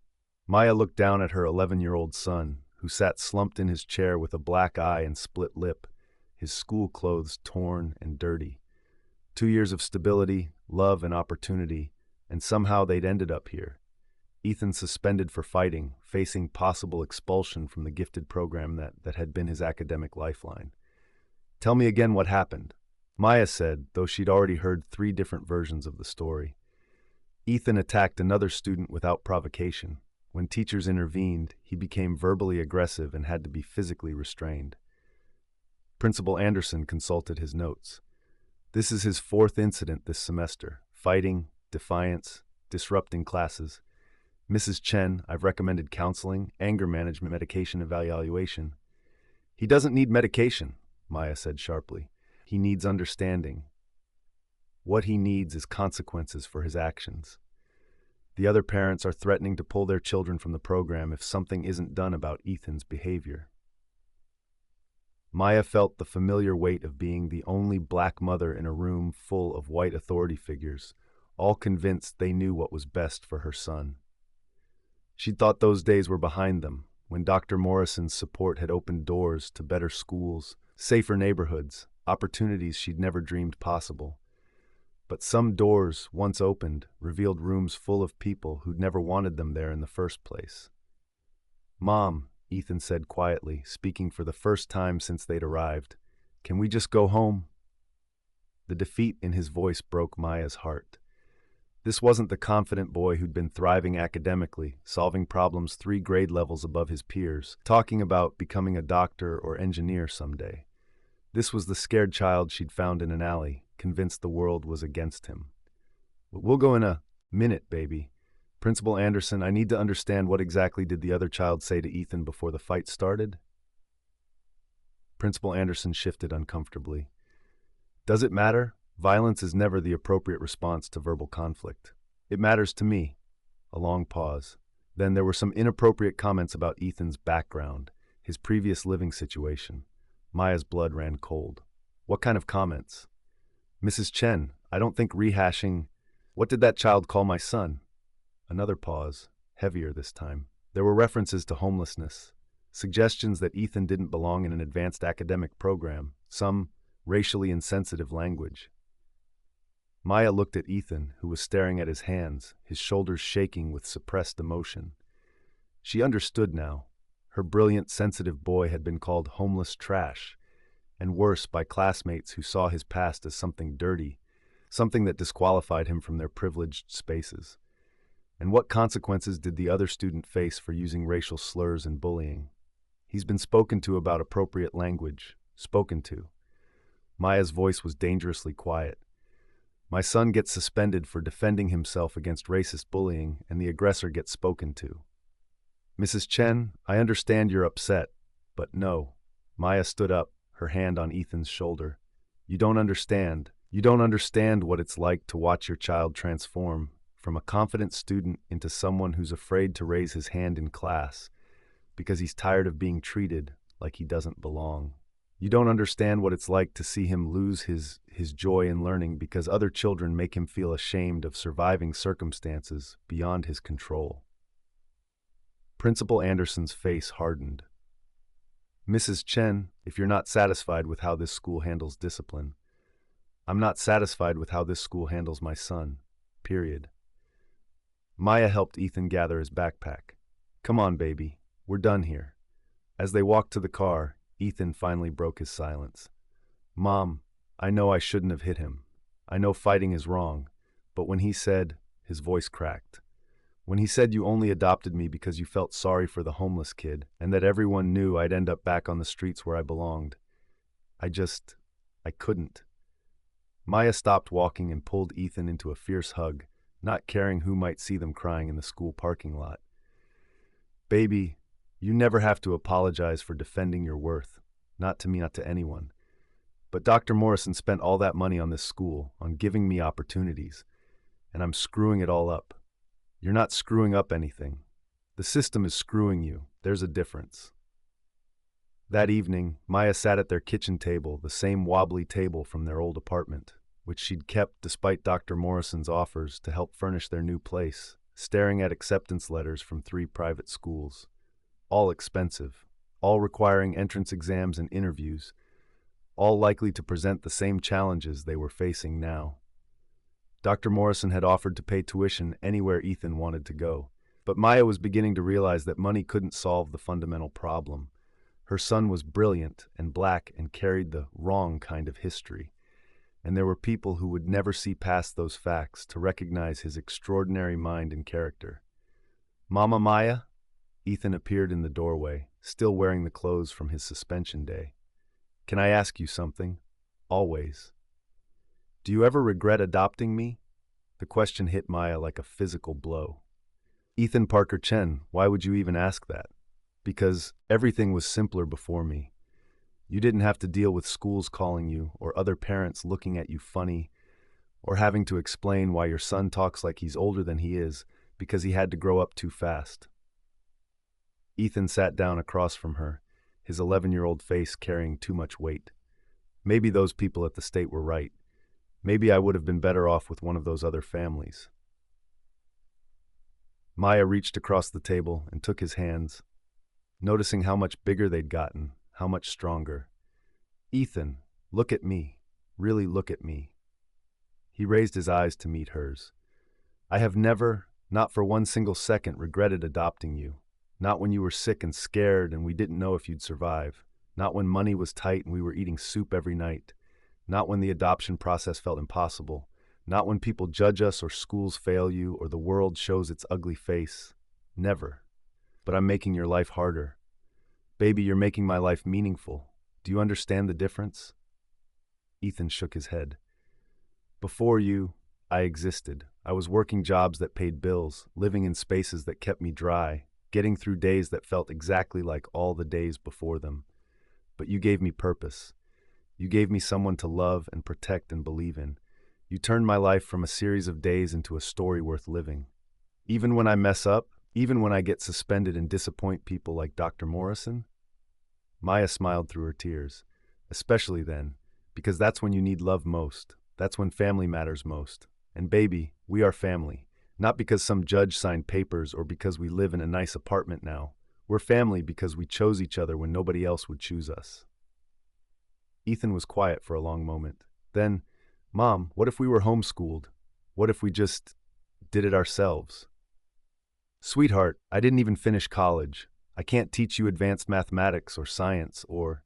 Maya looked down at her 11-year-old son, who sat slumped in his chair with a black eye and split lip, his school clothes torn and dirty. 2 years of stability, love, and opportunity, and somehow they'd ended up here. Ethan suspended for fighting, facing possible expulsion from the gifted program that had been his academic lifeline. Tell me again what happened. Maya said, though she'd already heard 3 different versions of the story. Ethan attacked another student without provocation. When teachers intervened, he became verbally aggressive and had to be physically restrained. Principal Anderson consulted his notes. This is his 4th incident this semester. Fighting, defiance, disrupting classes. Mrs. Chen, I've recommended counseling, anger management, medication evaluation. He doesn't need medication, Maya said sharply. He needs understanding. What he needs is consequences for his actions. The other parents are threatening to pull their children from the program if something isn't done about Ethan's behavior. Maya felt the familiar weight of being the only black mother in a room full of white authority figures, all convinced they knew what was best for her son. She'd thought those days were behind them, when Dr. Morrison's support had opened doors to better schools, safer neighborhoods, opportunities she'd never dreamed possible. But some doors, once opened, revealed rooms full of people who'd never wanted them there in the first place. "Mom," Ethan said quietly, speaking for the first time since they'd arrived, "can we just go home?" The defeat in his voice broke Maya's heart. This wasn't the confident boy who'd been thriving academically, solving problems 3 grade levels above his peers, talking about becoming a doctor or engineer someday. This was the scared child she'd found in an alley, convinced the world was against him. "We'll go in a minute, baby. Principal Anderson, I need to understand what exactly did the other child say to Ethan before the fight started?" Principal Anderson shifted uncomfortably. "Does it matter? Violence is never the appropriate response to verbal conflict. It matters to me." A long pause. Then there were some inappropriate comments about Ethan's background, his previous living situation. Maya's blood ran cold. "What kind of comments?" "Mrs. Chen, I don't think rehashing—" "What did that child call my son?" Another pause, heavier this time. There were references to homelessness, suggestions that Ethan didn't belong in an advanced academic program, some racially insensitive language. Maya looked at Ethan, who was staring at his hands, his shoulders shaking with suppressed emotion. She understood now. Her brilliant, sensitive boy had been called homeless trash, and worse, by classmates who saw his past as something dirty, something that disqualified him from their privileged spaces. And what consequences did the other student face for using racial slurs and bullying? "He's been spoken to about appropriate language. Spoken to." Maya's voice was dangerously quiet. "My son gets suspended for defending himself against racist bullying, and the aggressor gets spoken to." "Mrs. Chen, I understand you're upset, but no." Maya stood up, her hand on Ethan's shoulder. You don't understand. You don't understand what it's like to watch your child transform from a confident student into someone who's afraid to raise his hand in class because he's tired of being treated like he doesn't belong. You don't understand what it's like to see him lose his joy in learning because other children make him feel ashamed of surviving circumstances beyond his control. Principal Anderson's face hardened. "Mrs. Chen, if you're not satisfied with how this school handles discipline, I'm not satisfied with how this school handles my son. Period." Maya helped Ethan gather his backpack. "Come on, baby. We're done here." As they walked to the car, Ethan finally broke his silence. "Mom, I know I shouldn't have hit him. I know fighting is wrong, but when he said," his voice cracked, "when he said you only adopted me because you felt sorry for the homeless kid and that everyone knew I'd end up back on the streets where I belonged, I couldn't." Maya stopped walking and pulled Ethan into a fierce hug, not caring who might see them crying in the school parking lot. "Baby, you never have to apologize for defending your worth. Not to me, not to anyone. But Dr. Morrison spent all that money on this school, on giving me opportunities, and I'm screwing it all up. You're not screwing up anything. The system is screwing you. There's a difference." That evening, Maya sat at their kitchen table, the same wobbly table from their old apartment, which she'd kept despite Dr. Morrison's offers to help furnish their new place, staring at acceptance letters from 3 private schools. All expensive, all requiring entrance exams and interviews, all likely to present the same challenges they were facing now. Dr. Morrison had offered to pay tuition anywhere Ethan wanted to go, but Maya was beginning to realize that money couldn't solve the fundamental problem. Her son was brilliant and black and carried the wrong kind of history. and there were people who would never see past those facts to recognize his extraordinary mind and character. Mama Maya? Ethan appeared in the doorway, still wearing the clothes from his suspension day. Can I ask you something? Always. Do you ever regret adopting me? The question hit Maya like a physical blow. Ethan Parker Chen, why would you even ask that? Because everything was simpler before me. You didn't have to deal with schools calling you, or other parents looking at you funny, or having to explain why your son talks like he's older than he is because he had to grow up too fast. Ethan sat down across from her, his 11-year-old face carrying too much weight. Maybe those people at the state were right. Maybe I would have been better off with one of those other families. Maya reached across the table and took his hands, noticing how much bigger they'd gotten, how much stronger. Ethan, look at me. Really look at me. He raised his eyes to meet hers. I have never, not for one single second, regretted adopting you. Not when you were sick and scared and we didn't know if you'd survive. Not when money was tight and we were eating soup every night. Not when the adoption process felt impossible. Not when people judge us or schools fail you or the world shows its ugly face. Never. But I'm making your life harder. Baby, you're making my life meaningful. Do you understand the difference? Ethan shook his head. Before you, I existed. I was working jobs that paid bills, living in spaces that kept me dry, getting through days that felt exactly like all the days before them. But you gave me purpose. You gave me someone to love and protect and believe in. You turned my life from a series of days into a story worth living. Even when I mess up, even when I get suspended and disappoint people like Dr. Morrison? Maya smiled through her tears. Especially then, because that's when you need love most. That's when family matters most. And baby, we are family. Not because some judge signed papers or because we live in a nice apartment now. We're family because we chose each other when nobody else would choose us. Ethan was quiet for a long moment. Then, Mom, what if we were homeschooled? What if we just did it ourselves? Sweetheart, I didn't even finish college. I can't teach you advanced mathematics or science or...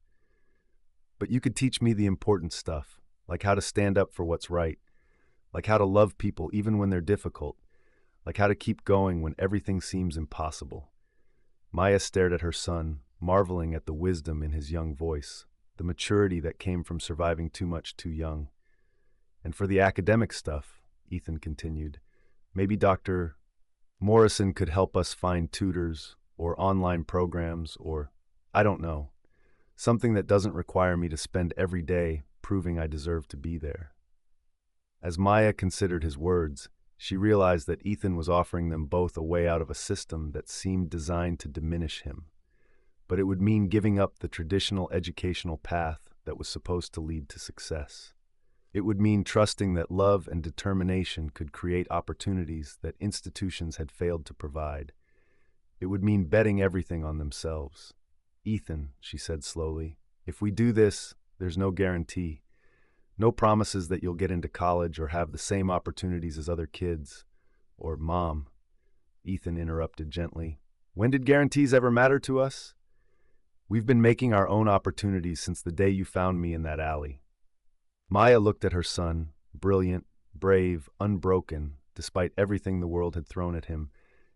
But you could teach me the important stuff, like how to stand up for what's right, like how to love people even when they're difficult, like how to keep going when everything seems impossible. Maya stared at her son, marveling at the wisdom in his young voice, the maturity that came from surviving too much too young. And for the academic stuff, Ethan continued, maybe Dr. Morrison could help us find tutors or online programs or, I don't know, something that doesn't require me to spend every day proving I deserve to be there. As Maya considered his words, she realized that Ethan was offering them both a way out of a system that seemed designed to diminish him. But it would mean giving up the traditional educational path that was supposed to lead to success. It would mean trusting that love and determination could create opportunities that institutions had failed to provide. It would mean betting everything on themselves. Ethan, she said slowly, if we do this, there's no guarantee. No promises that you'll get into college or have the same opportunities as other kids. Or, Mom, Ethan interrupted gently, when did guarantees ever matter to us? We've been making our own opportunities since the day you found me in that alley. Maya looked at her son, brilliant, brave, unbroken, despite everything the world had thrown at him,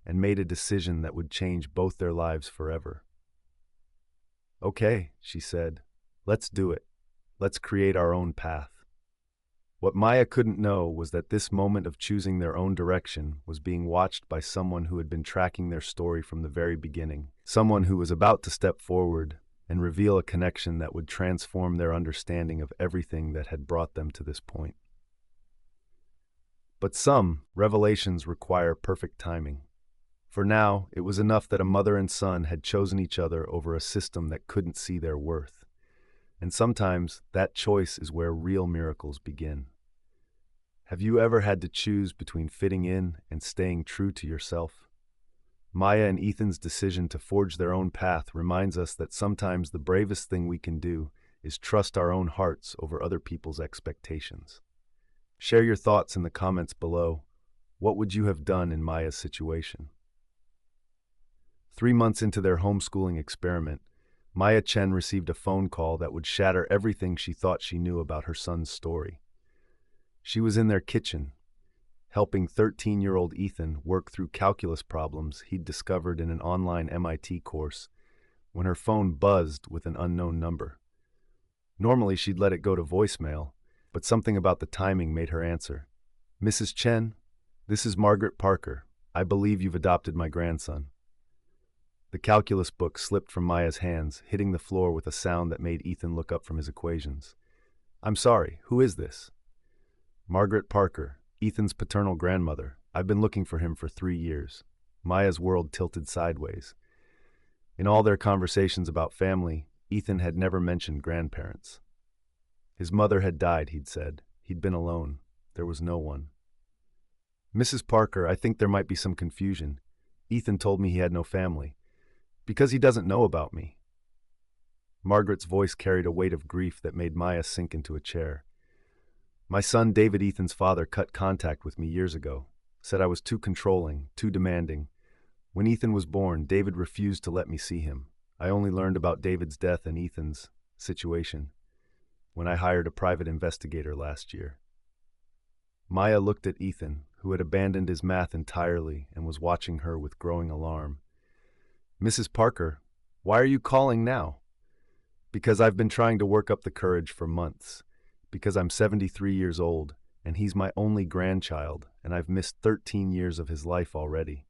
and made a decision that would change both their lives forever. Okay, she said, let's do it. Let's create our own path. What Maya couldn't know was that this moment of choosing their own direction was being watched by someone who had been tracking their story from the very beginning, someone who was about to step forward and reveal a connection that would transform their understanding of everything that had brought them to this point. But some revelations require perfect timing. For now, it was enough that a mother and son had chosen each other over a system that couldn't see their worth. And sometimes that choice is where real miracles begin. Have you ever had to choose between fitting in and staying true to yourself? Maya and Ethan's decision to forge their own path reminds us that sometimes the bravest thing we can do is trust our own hearts over other people's expectations. Share your thoughts in the comments below. What would you have done in Maya's situation? 3 months into their homeschooling experiment, Maya Chen received a phone call that would shatter everything she thought she knew about her son's story. She was in their kitchen, helping 13-year-old Ethan work through calculus problems he'd discovered in an online MIT course, when her phone buzzed with an unknown number. Normally, she'd let it go to voicemail, but something about the timing made her answer. "Mrs. Chen, this is Margaret Parker. I believe you've adopted my grandson." The calculus book slipped from Maya's hands, hitting the floor with a sound that made Ethan look up from his equations. "I'm sorry, who is this?" "Margaret Parker, Ethan's paternal grandmother. I've been looking for him for 3 years." Maya's world tilted sideways. In all their conversations about family, Ethan had never mentioned grandparents. His mother had died, he'd said. He'd been alone. There was no one. "Mrs. Parker, I think there might be some confusion. Ethan told me he had no family. Because he doesn't know about me." Margaret's voice carried a weight of grief that made Maya sink into a chair. "My son David, Ethan's father, cut contact with me years ago. Said I was too controlling, too demanding. When Ethan was born, David refused to let me see him. I only learned about David's death and Ethan's situation when I hired a private investigator last year." Maya looked at Ethan, who had abandoned his math entirely and was watching her with growing alarm. "Mrs. Parker, why are you calling now?" "Because I've been trying to work up the courage for months. Because I'm 73 years old, and he's my only grandchild, and I've missed 13 years of his life already."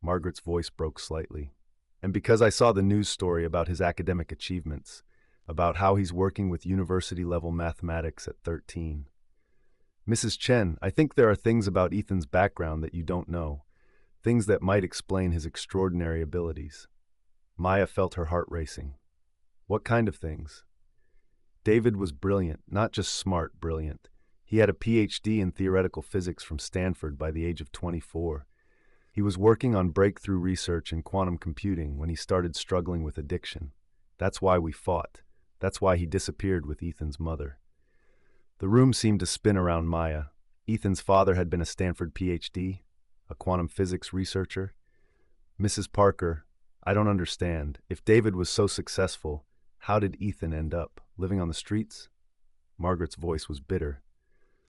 Margaret's voice broke slightly. "And because I saw the news story about his academic achievements, about how he's working with university-level mathematics at 13. Mrs. Chen, I think there are things about Ethan's background that you don't know, things that might explain his extraordinary abilities." Maya felt her heart racing. "What kind of things?" "David was brilliant, not just smart, brilliant. He had a PhD in theoretical physics from Stanford by the age of 24. He was working on breakthrough research in quantum computing when he started struggling with addiction. That's why we fought. That's why he disappeared with Ethan's mother." The room seemed to spin around Maya. Ethan's father had been a Stanford PhD, a quantum physics researcher. "Mrs. Parker, I don't understand. If David was so successful, how did Ethan end up living on the streets?" Margaret's voice was bitter.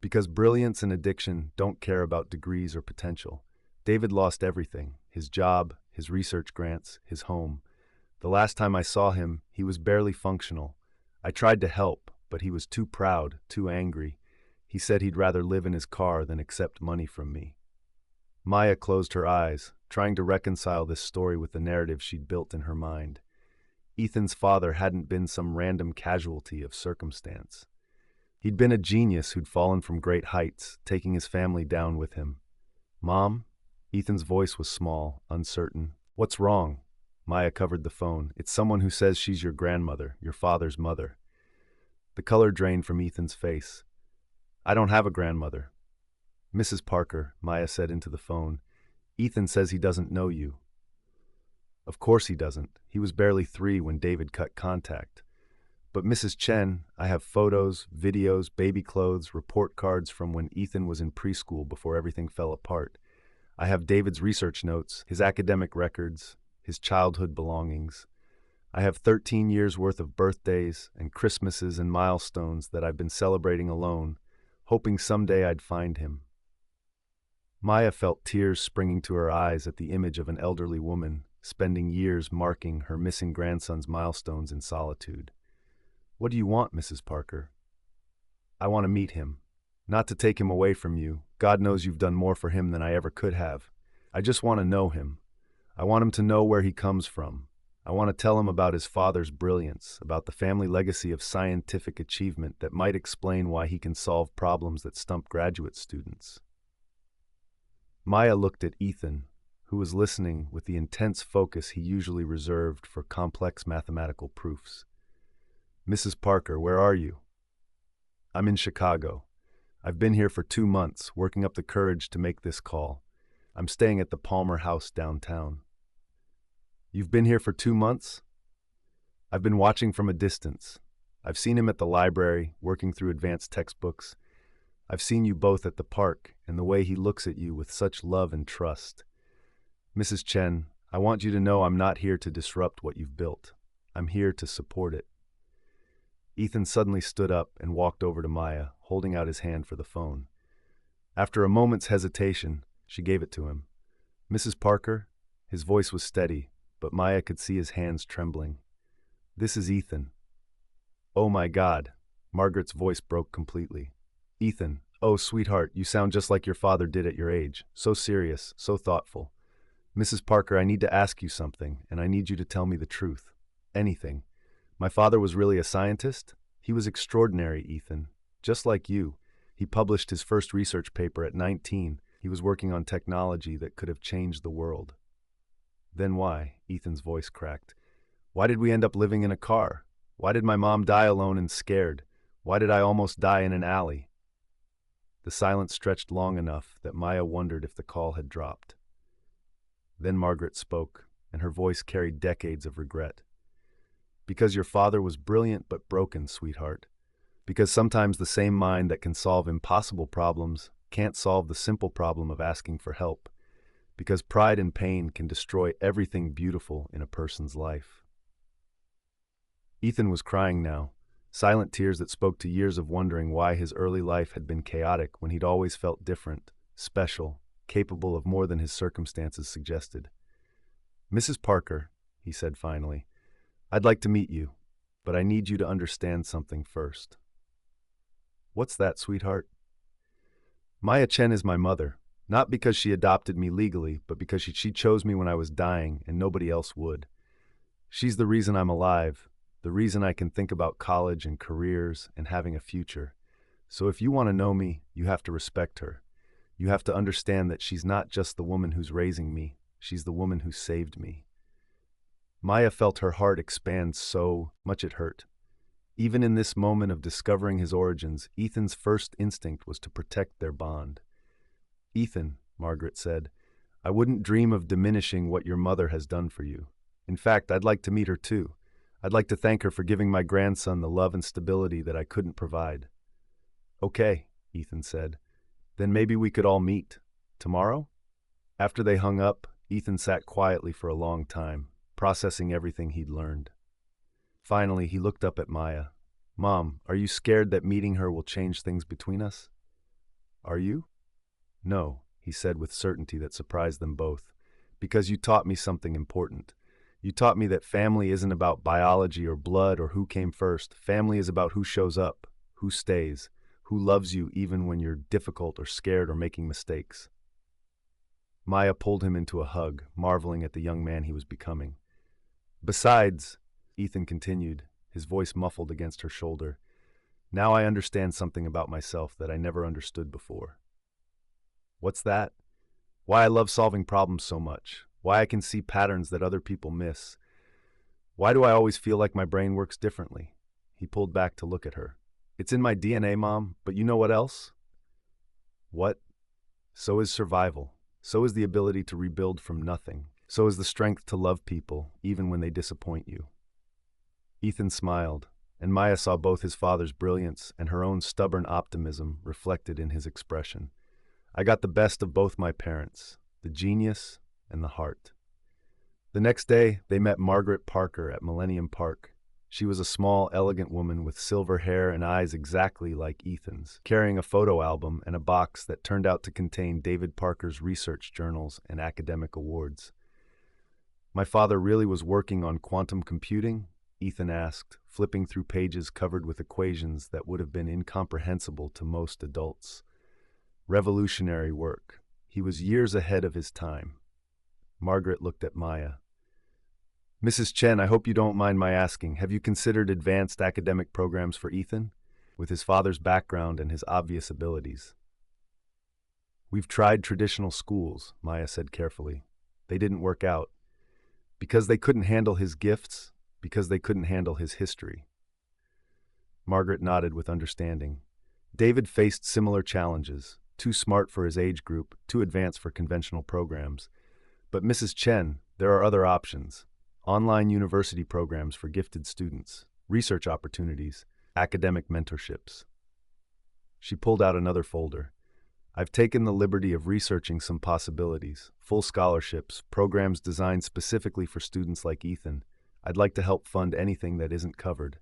"Because brilliance and addiction don't care about degrees or potential. David lost everything, his job, his research grants, his home. The last time I saw him, he was barely functional. I tried to help, but he was too proud, too angry. He said he'd rather live in his car than accept money from me." Maya closed her eyes, trying to reconcile this story with the narrative she'd built in her mind. Ethan's father hadn't been some random casualty of circumstance. He'd been a genius who'd fallen from great heights, taking his family down with him. "Mom?" Ethan's voice was small, uncertain. "What's wrong?" Maya covered the phone. "It's someone who says she's your grandmother, your father's mother." The color drained from Ethan's face. "I don't have a grandmother." "Mrs. Parker," Maya said into the phone, "Ethan says he doesn't know you." "Of course he doesn't. He was barely 3 when David cut contact. But Mrs. Chen, I have photos, videos, baby clothes, report cards from when Ethan was in preschool before everything fell apart. I have David's research notes, his academic records, his childhood belongings. I have 13 years worth of birthdays and Christmases and milestones that I've been celebrating alone, hoping someday I'd find him." Maya felt tears springing to her eyes at the image of an elderly woman spending years marking her missing grandson's milestones in solitude. "What do you want, Mrs. Parker?" "I want to meet him. Not to take him away from you. God knows you've done more for him than I ever could have. I just want to know him. I want him to know where he comes from. I want to tell him about his father's brilliance, about the family legacy of scientific achievement that might explain why he can solve problems that stump graduate students." Maya looked at Ethan, who was listening with the intense focus he usually reserved for complex mathematical proofs. "Mrs. Parker, where are you?" "I'm in Chicago. I've been here for 2 months, working up the courage to make this call. I'm staying at the Palmer House downtown." "You've been here for 2 months?" "I've been watching from a distance. I've seen him at the library, working through advanced textbooks. I've seen you both at the park, and the way he looks at you with such love and trust. Mrs. Chen, I want you to know I'm not here to disrupt what you've built. I'm here to support it." Ethan suddenly stood up and walked over to Maya, holding out his hand for the phone. After a moment's hesitation, she gave it to him. "Mrs. Parker?" His voice was steady, but Maya could see his hands trembling. "This is Ethan." "Oh my God." Margaret's voice broke completely. "Ethan, oh sweetheart, you sound just like your father did at your age. So serious, so thoughtful. Mrs. Parker, I need to ask you something, and I need you to tell me the truth. Anything. My father was really a scientist? He was extraordinary, Ethan. Just like you. He published his first research paper at 19. He was working on technology that could have changed the world." "Then why?" Ethan's voice cracked. "Why did we end up living in a car? Why did my mom die alone and scared? Why did I almost die in an alley?" The silence stretched long enough that Maya wondered if the call had dropped. Then Margaret spoke, and her voice carried decades of regret. "Because your father was brilliant but broken, sweetheart. Because sometimes the same mind that can solve impossible problems can't solve the simple problem of asking for help. Because pride and pain can destroy everything beautiful in a person's life." Ethan was crying now, silent tears that spoke to years of wondering why his early life had been chaotic when he'd always felt different, special, capable of more than his circumstances suggested. "Mrs. Parker," he said finally, "I'd like to meet you, but I need you to understand something first." "What's that, sweetheart?" "Maya Chen is my mother, not because she adopted me legally, but because she chose me when I was dying and nobody else would. She's the reason I'm alive, the reason I can think about college and careers and having a future. So if you want to know me, you have to respect her. You have to understand that she's not just the woman who's raising me, she's the woman who saved me." Maya felt her heart expand so much it hurt. Even in this moment of discovering his origins, Ethan's first instinct was to protect their bond. "Ethan," Margaret said, "I wouldn't dream of diminishing what your mother has done for you. In fact, I'd like to meet her too. I'd like to thank her for giving my grandson the love and stability that I couldn't provide." "Okay," Ethan said. "Then maybe we could all meet. Tomorrow?" After they hung up, Ethan sat quietly for a long time, processing everything he'd learned. Finally, he looked up at Maya. "Mom, are you scared that meeting her will change things between us?" "Are you?" "No," he said with certainty that surprised them both. "Because you taught me something important. You taught me that family isn't about biology or blood or who came first. Family is about who shows up, who stays, who loves you even when you're difficult or scared or making mistakes." Maya pulled him into a hug, marveling at the young man he was becoming. "Besides," Ethan continued, his voice muffled against her shoulder, "now I understand something about myself that I never understood before." "What's that?" "Why I love solving problems so much. Why I can see patterns that other people miss. Why do I always feel like my brain works differently?" He pulled back to look at her. "It's in my DNA, Mom, but you know what else?" "What?" "So is survival. So is the ability to rebuild from nothing. So is the strength to love people, even when they disappoint you." Ethan smiled, and Maya saw both his father's brilliance and her own stubborn optimism reflected in his expression. "I got the best of both my parents, the genius and the heart." The next day, they met Margaret Parker at Millennium Park. She was a small, elegant woman with silver hair and eyes exactly like Ethan's, carrying a photo album and a box that turned out to contain David Parker's research journals and academic awards. "My father really was working on quantum computing?" Ethan asked, flipping through pages covered with equations that would have been incomprehensible to most adults. "Revolutionary work. He was years ahead of his time." Margaret looked at Maya. "Mrs. Chen, I hope you don't mind my asking, have you considered advanced academic programs for Ethan, with his father's background and his obvious abilities?" "We've tried traditional schools," Maya said carefully. "They didn't work out. Because they couldn't handle his gifts, because they couldn't handle his history." Margaret nodded with understanding. David faced similar challenges, too smart for his age group, too advanced for conventional programs. "But Mrs. Chen, there are other options. Online university programs for gifted students, research opportunities, academic mentorships." She pulled out another folder. "I've taken the liberty of researching some possibilities, full scholarships, programs designed specifically for students like Ethan. I'd like to help fund anything that isn't covered."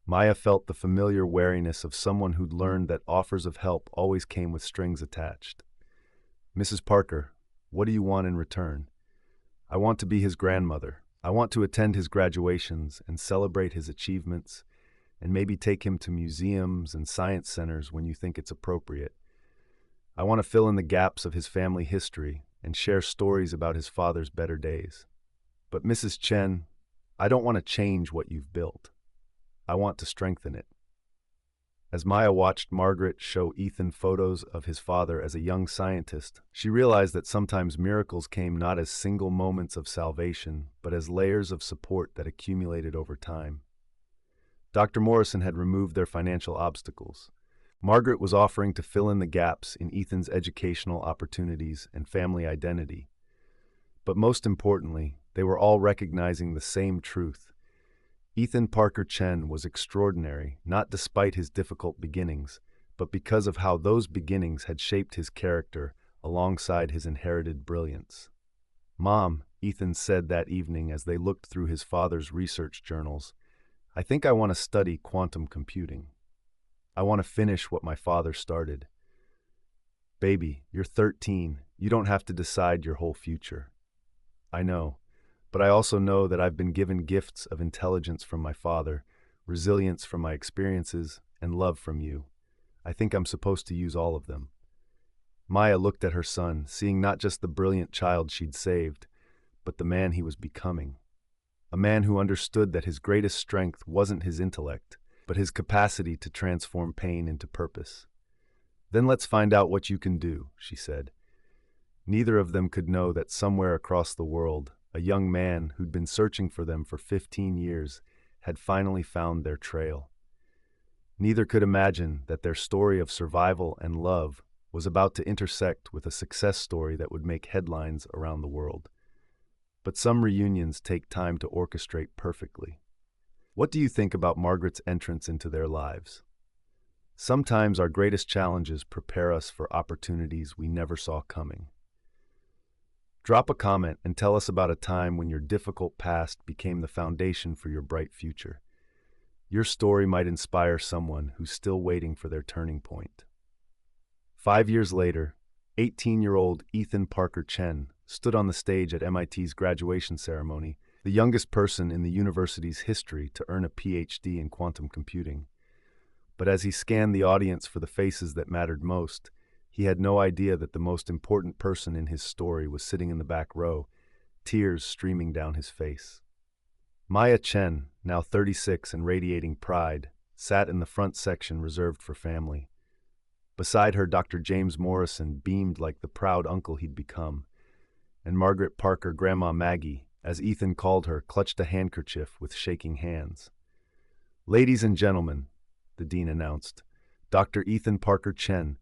Maya felt the familiar wariness of someone who'd learned that offers of help always came with strings attached. "Mrs. Parker, what do you want in return?" "I want to be his grandmother. I want to attend his graduations and celebrate his achievements and maybe take him to museums and science centers when you think it's appropriate. I want to fill in the gaps of his family history and share stories about his father's better days. But Mrs. Chen, I don't want to change what you've built. I want to strengthen it." As Maya watched Margaret show Ethan photos of his father as a young scientist, she realized that sometimes miracles came not as single moments of salvation, but as layers of support that accumulated over time. Dr. Morrison had removed their financial obstacles. Margaret was offering to fill in the gaps in Ethan's educational opportunities and family identity. But most importantly, they were all recognizing the same truth. Ethan Parker Chen was extraordinary, not despite his difficult beginnings, but because of how those beginnings had shaped his character alongside his inherited brilliance. "Mom," Ethan said that evening as they looked through his father's research journals, "I think I want to study quantum computing. I want to finish what my father started." "Baby, you're 13. You don't have to decide your whole future." "I know. But I also know that I've been given gifts of intelligence from my father, resilience from my experiences, and love from you. I think I'm supposed to use all of them." Maya looked at her son, seeing not just the brilliant child she'd saved, but the man he was becoming. A man who understood that his greatest strength wasn't his intellect, but his capacity to transform pain into purpose. "Then let's find out what you can do," she said. Neither of them could know that somewhere across the world, a young man who'd been searching for them for 15 years had finally found their trail. Neither could imagine that their story of survival and love was about to intersect with a success story that would make headlines around the world. But some reunions take time to orchestrate perfectly. What do you think about Margaret's entrance into their lives? Sometimes our greatest challenges prepare us for opportunities we never saw coming. Drop a comment and tell us about a time when your difficult past became the foundation for your bright future. Your story might inspire someone who's still waiting for their turning point. 5 years later, 18-year-old Ethan Parker Chen stood on the stage at MIT's graduation ceremony, the youngest person in the university's history to earn a PhD in quantum computing. But as he scanned the audience for the faces that mattered most, he had no idea that the most important person in his story was sitting in the back row, tears streaming down his face. Maya Chen, now 36 and radiating pride, sat in the front section reserved for family. Beside her, Dr. James Morrison beamed like the proud uncle he'd become, and Margaret Parker, Grandma Maggie, as Ethan called her, clutched a handkerchief with shaking hands. "Ladies and gentlemen," the dean announced, "Dr. Ethan Parker Chen,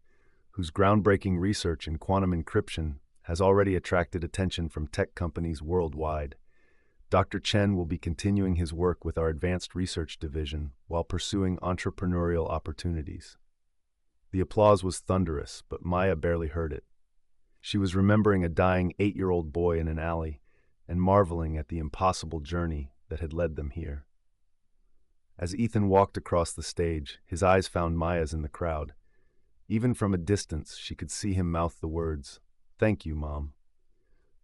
whose groundbreaking research in quantum encryption has already attracted attention from tech companies worldwide. Dr. Chen will be continuing his work with our Advanced Research Division while pursuing entrepreneurial opportunities." The applause was thunderous, but Maya barely heard it. She was remembering a dying 8-year-old boy in an alley and marveling at the impossible journey that had led them here. As Ethan walked across the stage, his eyes found Maya's in the crowd. Even from a distance, she could see him mouth the words, "Thank you, Mom."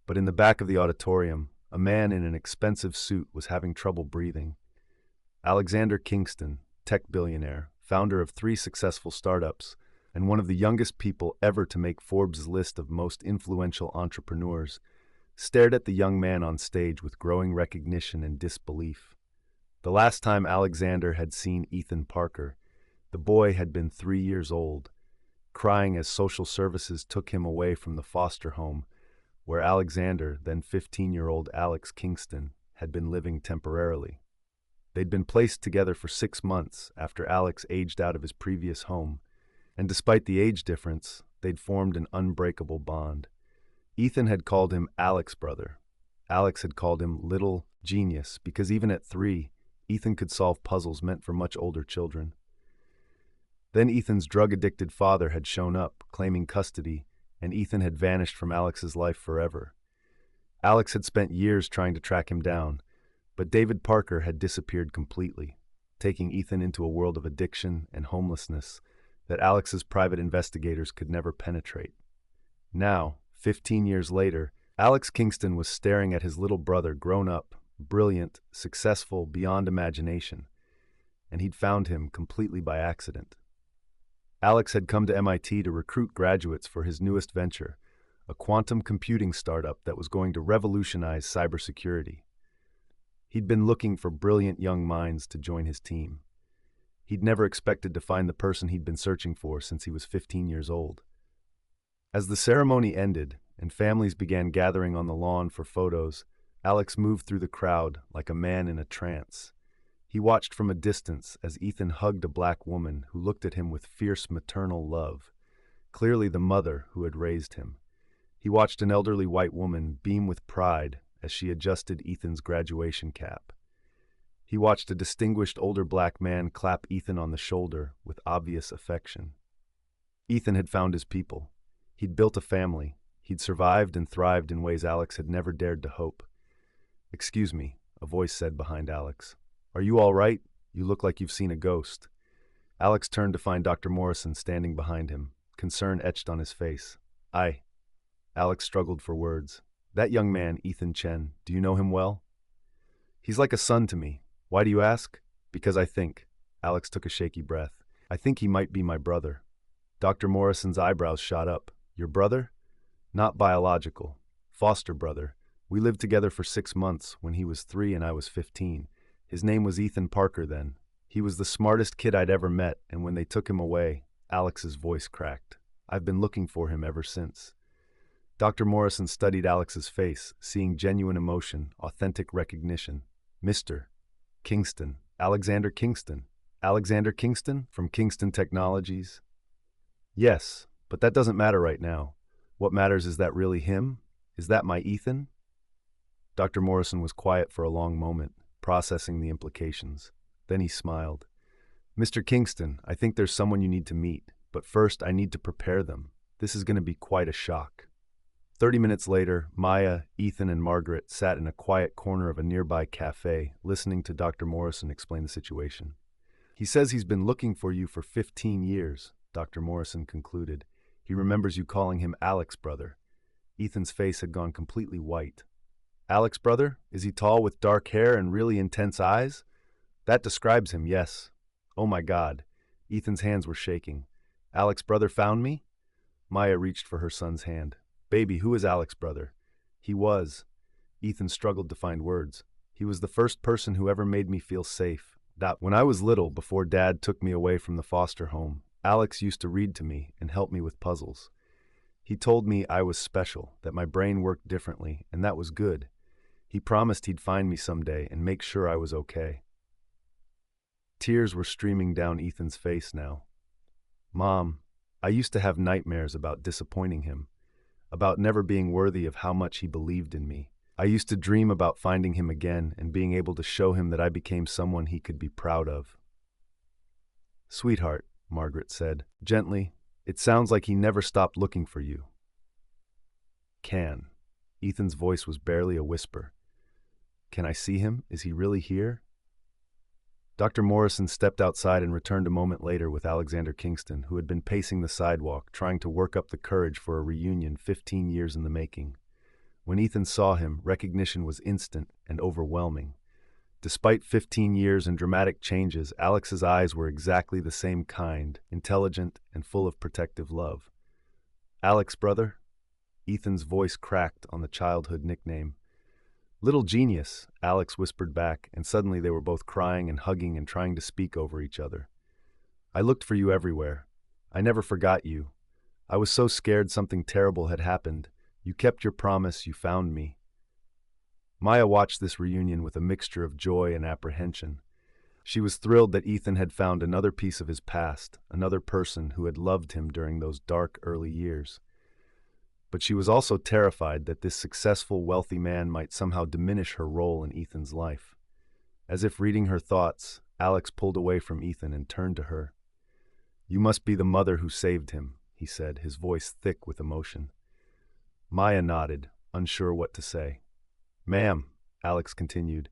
But in the back of the auditorium, a man in an expensive suit was having trouble breathing. Alexander Kingston, tech billionaire, founder of 3 successful startups, and one of the youngest people ever to make Forbes' list of most influential entrepreneurs, stared at the young man on stage with growing recognition and disbelief. The last time Alexander had seen Ethan Parker, the boy had been 3 years old, crying as social services took him away from the foster home where Alexander, then 15-year-old Alex Kingston, had been living temporarily. They'd been placed together for 6 months after Alex aged out of his previous home, and despite the age difference, they'd formed an unbreakable bond. Ethan had called him Alex brother. Alex had called him Little Genius because even at 3, Ethan could solve puzzles meant for much older children. Then Ethan's drug-addicted father had shown up, claiming custody, and Ethan had vanished from Alex's life forever. Alex had spent years trying to track him down, but David Parker had disappeared completely. taking Ethan into a world of addiction and homelessness that Alex's private investigators could never penetrate. Now, 15 years later, Alex Kingston was staring at his little brother grown up, brilliant, successful beyond imagination, and he'd found him completely by accident. Alex had come to MIT to recruit graduates for his newest venture, a quantum computing startup that was going to revolutionize cybersecurity. He'd been looking for brilliant young minds to join his team. He'd never expected to find the person he'd been searching for since he was 15 years old. As the ceremony ended and families began gathering on the lawn for photos, Alex moved through the crowd like a man in a trance. He watched from a distance as Ethan hugged a black woman who looked at him with fierce maternal love, clearly the mother who had raised him. He watched an elderly white woman beam with pride as she adjusted Ethan's graduation cap. He watched a distinguished older black man clap Ethan on the shoulder with obvious affection. Ethan had found his people. He'd built a family. He'd survived and thrived in ways Alex had never dared to hope. "Excuse me," a voice said behind Alex. "Are you all right? You look like you've seen a ghost." Alex turned to find Dr. Morrison standing behind him, concern etched on his face. Alex struggled for words. "That young man, Ethan Chen, do you know him well?" "He's like a son to me. Why do you ask?" "Because I think." Alex took a shaky breath. "I think he might be my brother." Dr. Morrison's eyebrows shot up. "Your brother?" "Not biological. Foster brother. We lived together for 6 months when he was 3 and I was 15. His name was Ethan Parker then. He was the smartest kid I'd ever met, and when they took him away," Alex's voice cracked. "I've been looking for him ever since." Dr. Morrison studied Alex's face, seeing genuine emotion, authentic recognition. "Mr. Kingston. Alexander Kingston. Alexander Kingston from Kingston Technologies?" "Yes, but that doesn't matter right now. What matters is that really him? Is that my Ethan?" Dr. Morrison was quiet for a long moment, processing the implications. Then he smiled. "Mr. Kingston, I think there's someone you need to meet, but first I need to prepare them. This is going to be quite a shock." 30 minutes later, Maya, Ethan, and Margaret sat in a quiet corner of a nearby cafe, listening to Dr. Morrison explain the situation. "He says he's been looking for you for 15 years, Dr. Morrison concluded. "He remembers you calling him Alex brother." Ethan's face had gone completely white. "Alex brother? Is he tall with dark hair and really intense eyes?" "That describes him, yes." "Oh my God." Ethan's hands were shaking. "Alex brother found me?" Maya reached for her son's hand. "Baby, who is Alex brother?" "He was." Ethan struggled to find words. "He was the first person who ever made me feel safe. When I was little, before Dad took me away from the foster home, Alex used to read to me and help me with puzzles. He told me I was special, that my brain worked differently, and that was good. He promised he'd find me someday and make sure I was okay." Tears were streaming down Ethan's face now. "Mom, I used to have nightmares about disappointing him, about never being worthy of how much he believed in me. I used to dream about finding him again and being able to show him that I became someone he could be proud of." "Sweetheart," Margaret said, gently, "it sounds like he never stopped looking for you." "Can." Ethan's voice was barely a whisper. "Can I see him? Is he really here?" Dr. Morrison stepped outside and returned a moment later with Alexander Kingston, who had been pacing the sidewalk, trying to work up the courage for a reunion 15 years in the making. When Ethan saw him, recognition was instant and overwhelming. Despite 15 years and dramatic changes, Alex's eyes were exactly the same kind, intelligent and full of protective love. "Alex, brother?" Ethan's voice cracked on the childhood nickname. "Little genius," Alex whispered back, and suddenly they were both crying and hugging and trying to speak over each other. "I looked for you everywhere. I never forgot you. I was so scared something terrible had happened. You kept your promise, you found me." Maya watched this reunion with a mixture of joy and apprehension. She was thrilled that Ethan had found another piece of his past, another person who had loved him during those dark early years. But she was also terrified that this successful, wealthy man might somehow diminish her role in Ethan's life. As if reading her thoughts, Alex pulled away from Ethan and turned to her. "You must be the mother who saved him," he said, his voice thick with emotion. Maya nodded, unsure what to say. "Ma'am," Alex continued,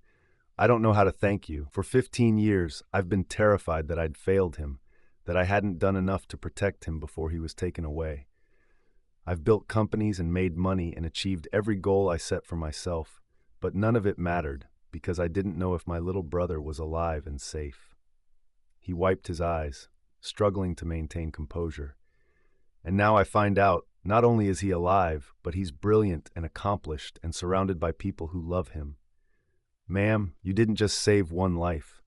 I don't know how to thank you. For 15 years, I've been terrified that I'd failed him, that I hadn't done enough to protect him before he was taken away. I've built companies and made money and achieved every goal I set for myself, but none of it mattered because I didn't know if my little brother was alive and safe. He wiped his eyes, struggling to maintain composure. And now I find out, not only is he alive, but he's brilliant and accomplished and surrounded by people who love him. Ma'am, you didn't just save one life.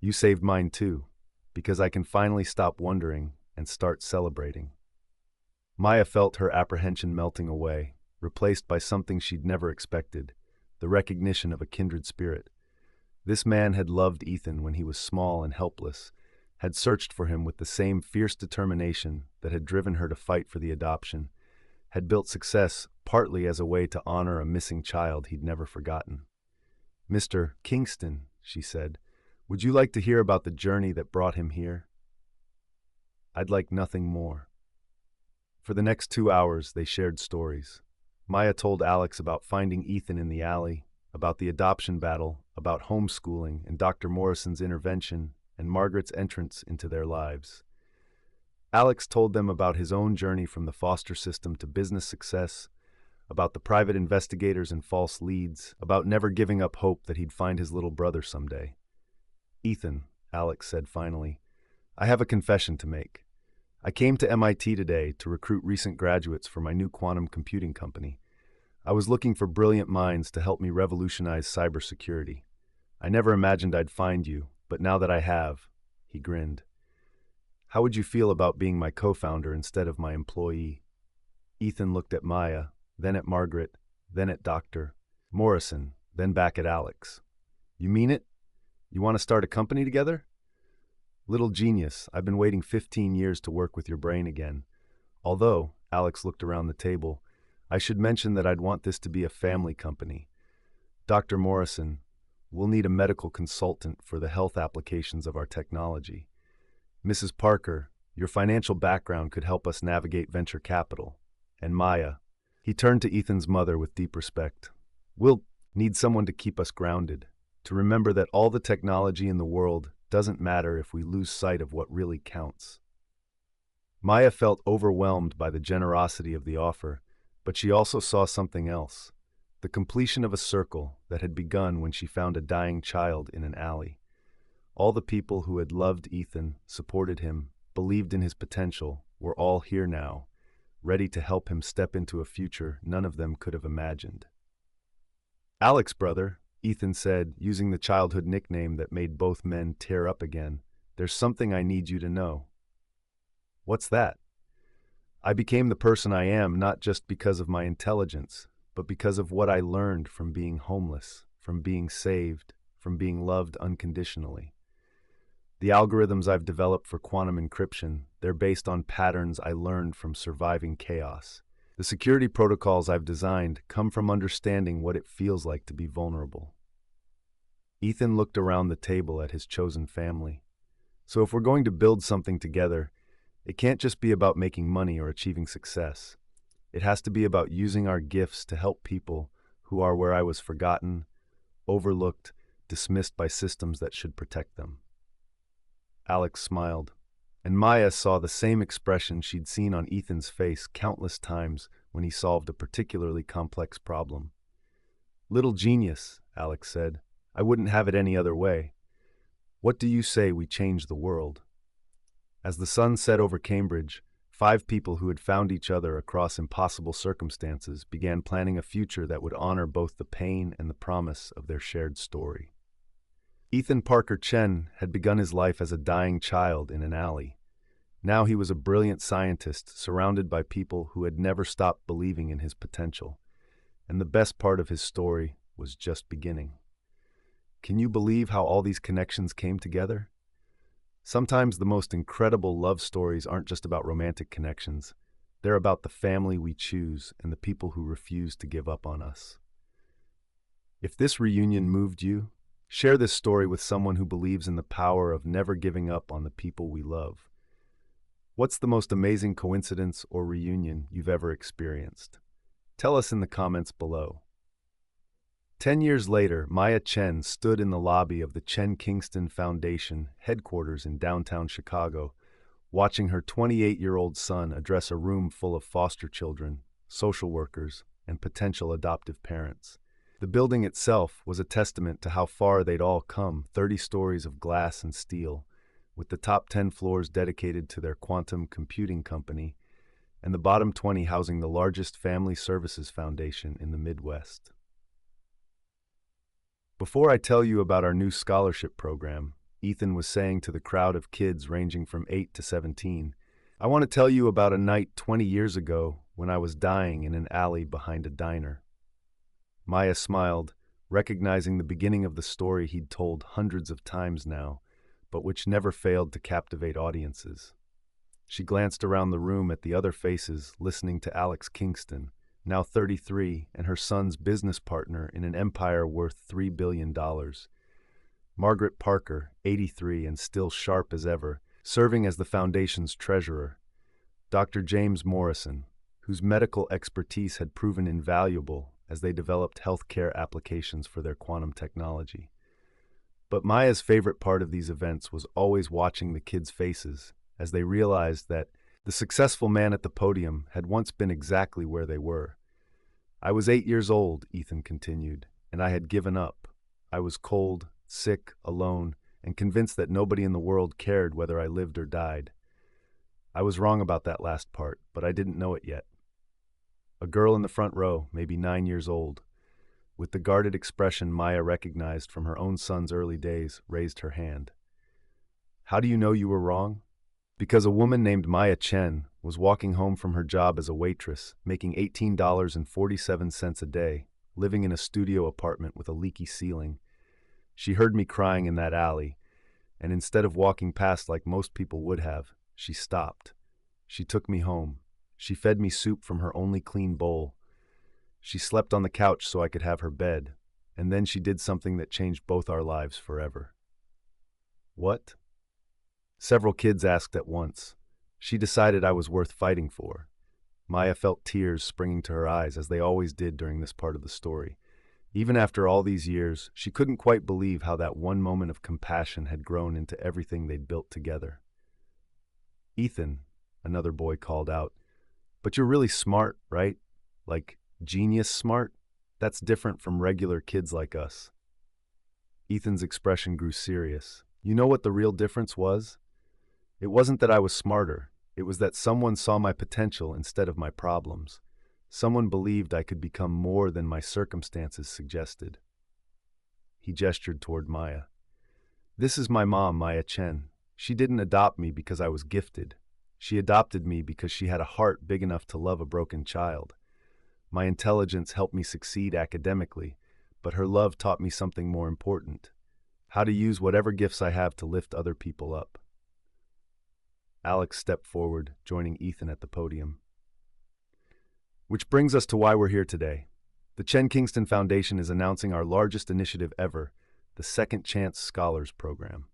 You saved mine too, because I can finally stop wondering and start celebrating. Maya felt her apprehension melting away, replaced by something she'd never expected, the recognition of a kindred spirit. This man had loved Ethan when he was small and helpless, had searched for him with the same fierce determination that had driven her to fight for the adoption, had built success partly as a way to honor a missing child he'd never forgotten. "Mr. Kingston," she said, "would you like to hear about the journey that brought him here?" "I'd like nothing more." For the next 2 hours, they shared stories. Maya told Alex about finding Ethan in the alley, about the adoption battle, about homeschooling and Dr. Morrison's intervention, and Margaret's entrance into their lives. Alex told them about his own journey from the foster system to business success, about the private investigators and false leads, about never giving up hope that he'd find his little brother someday. "Ethan," Alex said finally, "I have a confession to make. I came to MIT today to recruit recent graduates for my new quantum computing company. I was looking for brilliant minds to help me revolutionize cybersecurity. I never imagined I'd find you, but now that I have," he grinned. "How would you feel about being my co-founder instead of my employee?" Ethan looked at Maya, then at Margaret, then at Dr. Morrison, then back at Alex. "You mean it? You want to start a company together?" "Little genius, I've been waiting 15 years to work with your brain again. Although," Alex looked around the table, "I should mention that I'd want this to be a family company. Dr. Morrison, we'll need a medical consultant for the health applications of our technology. Mrs. Parker, your financial background could help us navigate venture capital. And Maya," he turned to Ethan's mother with deep respect, "we'll need someone to keep us grounded, to remember that all the technology in the world doesn't matter if we lose sight of what really counts." Maya felt overwhelmed by the generosity of the offer, but she also saw something else, the completion of a circle that had begun when she found a dying child in an alley. All the people who had loved Ethan, supported him, believed in his potential, were all here now, ready to help him step into a future none of them could have imagined. "Alex, brother," Ethan said, using the childhood nickname that made both men tear up again, "there's something I need you to know." "What's that?" "I became the person I am not just because of my intelligence, but because of what I learned from being homeless, from being saved, from being loved unconditionally. The algorithms I've developed for quantum encryption, they're based on patterns I learned from surviving chaos. The security protocols I've designed come from understanding what it feels like to be vulnerable." Ethan looked around the table at his chosen family. "So if we're going to build something together, it can't just be about making money or achieving success. It has to be about using our gifts to help people who are where I was forgotten, overlooked, dismissed by systems that should protect them." Alex smiled, and Maya saw the same expression she'd seen on Ethan's face countless times when he solved a particularly complex problem. "Little genius," Alex said. "I wouldn't have it any other way. What do you say we change the world?" As the sun set over Cambridge, 5 people who had found each other across impossible circumstances began planning a future that would honor both the pain and the promise of their shared story. Ethan Parker Chen had begun his life as a dying child in an alley. Now he was a brilliant scientist surrounded by people who had never stopped believing in his potential. And the best part of his story was just beginning. Can you believe how all these connections came together? Sometimes the most incredible love stories aren't just about romantic connections. They're about the family we choose and the people who refuse to give up on us. If this reunion moved you, share this story with someone who believes in the power of never giving up on the people we love. What's the most amazing coincidence or reunion you've ever experienced? Tell us in the comments below. 10 years later, Maya Chen stood in the lobby of the Chen Kingston Foundation headquarters in downtown Chicago, watching her 28-year-old son address a room full of foster children, social workers, and potential adoptive parents. The building itself was a testament to how far they'd all come, 30 stories of glass and steel, with the top 10 floors dedicated to their quantum computing company, and the bottom 20 housing the largest family services foundation in the Midwest. Before I tell you about our new scholarship program, Ethan was saying to the crowd of kids ranging from 8 to 17, I want to tell you about a night 20 years ago when I was dying in an alley behind a diner. Maya smiled, recognizing the beginning of the story he'd told hundreds of times now, but which never failed to captivate audiences. She glanced around the room at the other faces, listening to Alex Kingston, now 33, and her son's business partner in an empire worth $3 billion. Margaret Parker, 83 and still sharp as ever, serving as the foundation's treasurer. Dr. James Morrison, whose medical expertise had proven invaluable as they developed healthcare applications for their quantum technology. But Maya's favorite part of these events was always watching the kids' faces as they realized that the successful man at the podium had once been exactly where they were. I was 8 years old, Ethan continued, and I had given up. I was cold, sick, alone, and convinced that nobody in the world cared whether I lived or died. I was wrong about that last part, but I didn't know it yet. A girl in the front row, maybe 9 years old, with the guarded expression Maya recognized from her own son's early days, raised her hand. How do you know you were wrong? Because a woman named Maya Chen was walking home from her job as a waitress, making $18.47 a day, living in a studio apartment with a leaky ceiling. She heard me crying in that alley, and instead of walking past like most people would have, she stopped. She took me home. She fed me soup from her only clean bowl. She slept on the couch so I could have her bed, and then she did something that changed both our lives forever. What? Several kids asked at once. She decided I was worth fighting for. Maya felt tears springing to her eyes, as they always did during this part of the story. Even after all these years, she couldn't quite believe how that one moment of compassion had grown into everything they'd built together. Ethan, another boy called out, but you're really smart, right? Like, genius smart? That's different from regular kids like us. Ethan's expression grew serious. You know what the real difference was? It wasn't that I was smarter. It was that someone saw my potential instead of my problems. Someone believed I could become more than my circumstances suggested. He gestured toward Maya. This is my mom, Maya Chen. She didn't adopt me because I was gifted. She adopted me because she had a heart big enough to love a broken child. My intelligence helped me succeed academically, but her love taught me something more important: how to use whatever gifts I have to lift other people up. Alex stepped forward, joining Ethan at the podium. Which brings us to why we're here today. The Chen Kingston Foundation is announcing our largest initiative ever, the Second Chance Scholars Program.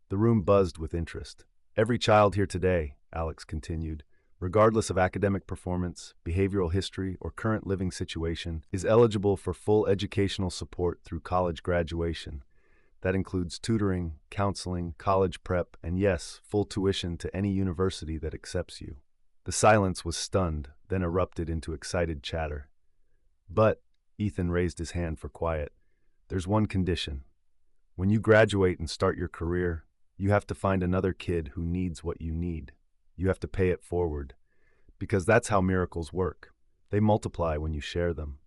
The room buzzed with interest. Every child here today, Alex continued, regardless of academic performance, behavioral history, or current living situation, is eligible for full educational support through college graduation. That includes tutoring, counseling, college prep, and yes, full tuition to any university that accepts you. The silence was stunned, then erupted into excited chatter. But, Ethan raised his hand for quiet, there's one condition. When you graduate and start your career, you have to find another kid who needs what you need. You have to pay it forward. Because that's how miracles work. They multiply when you share them.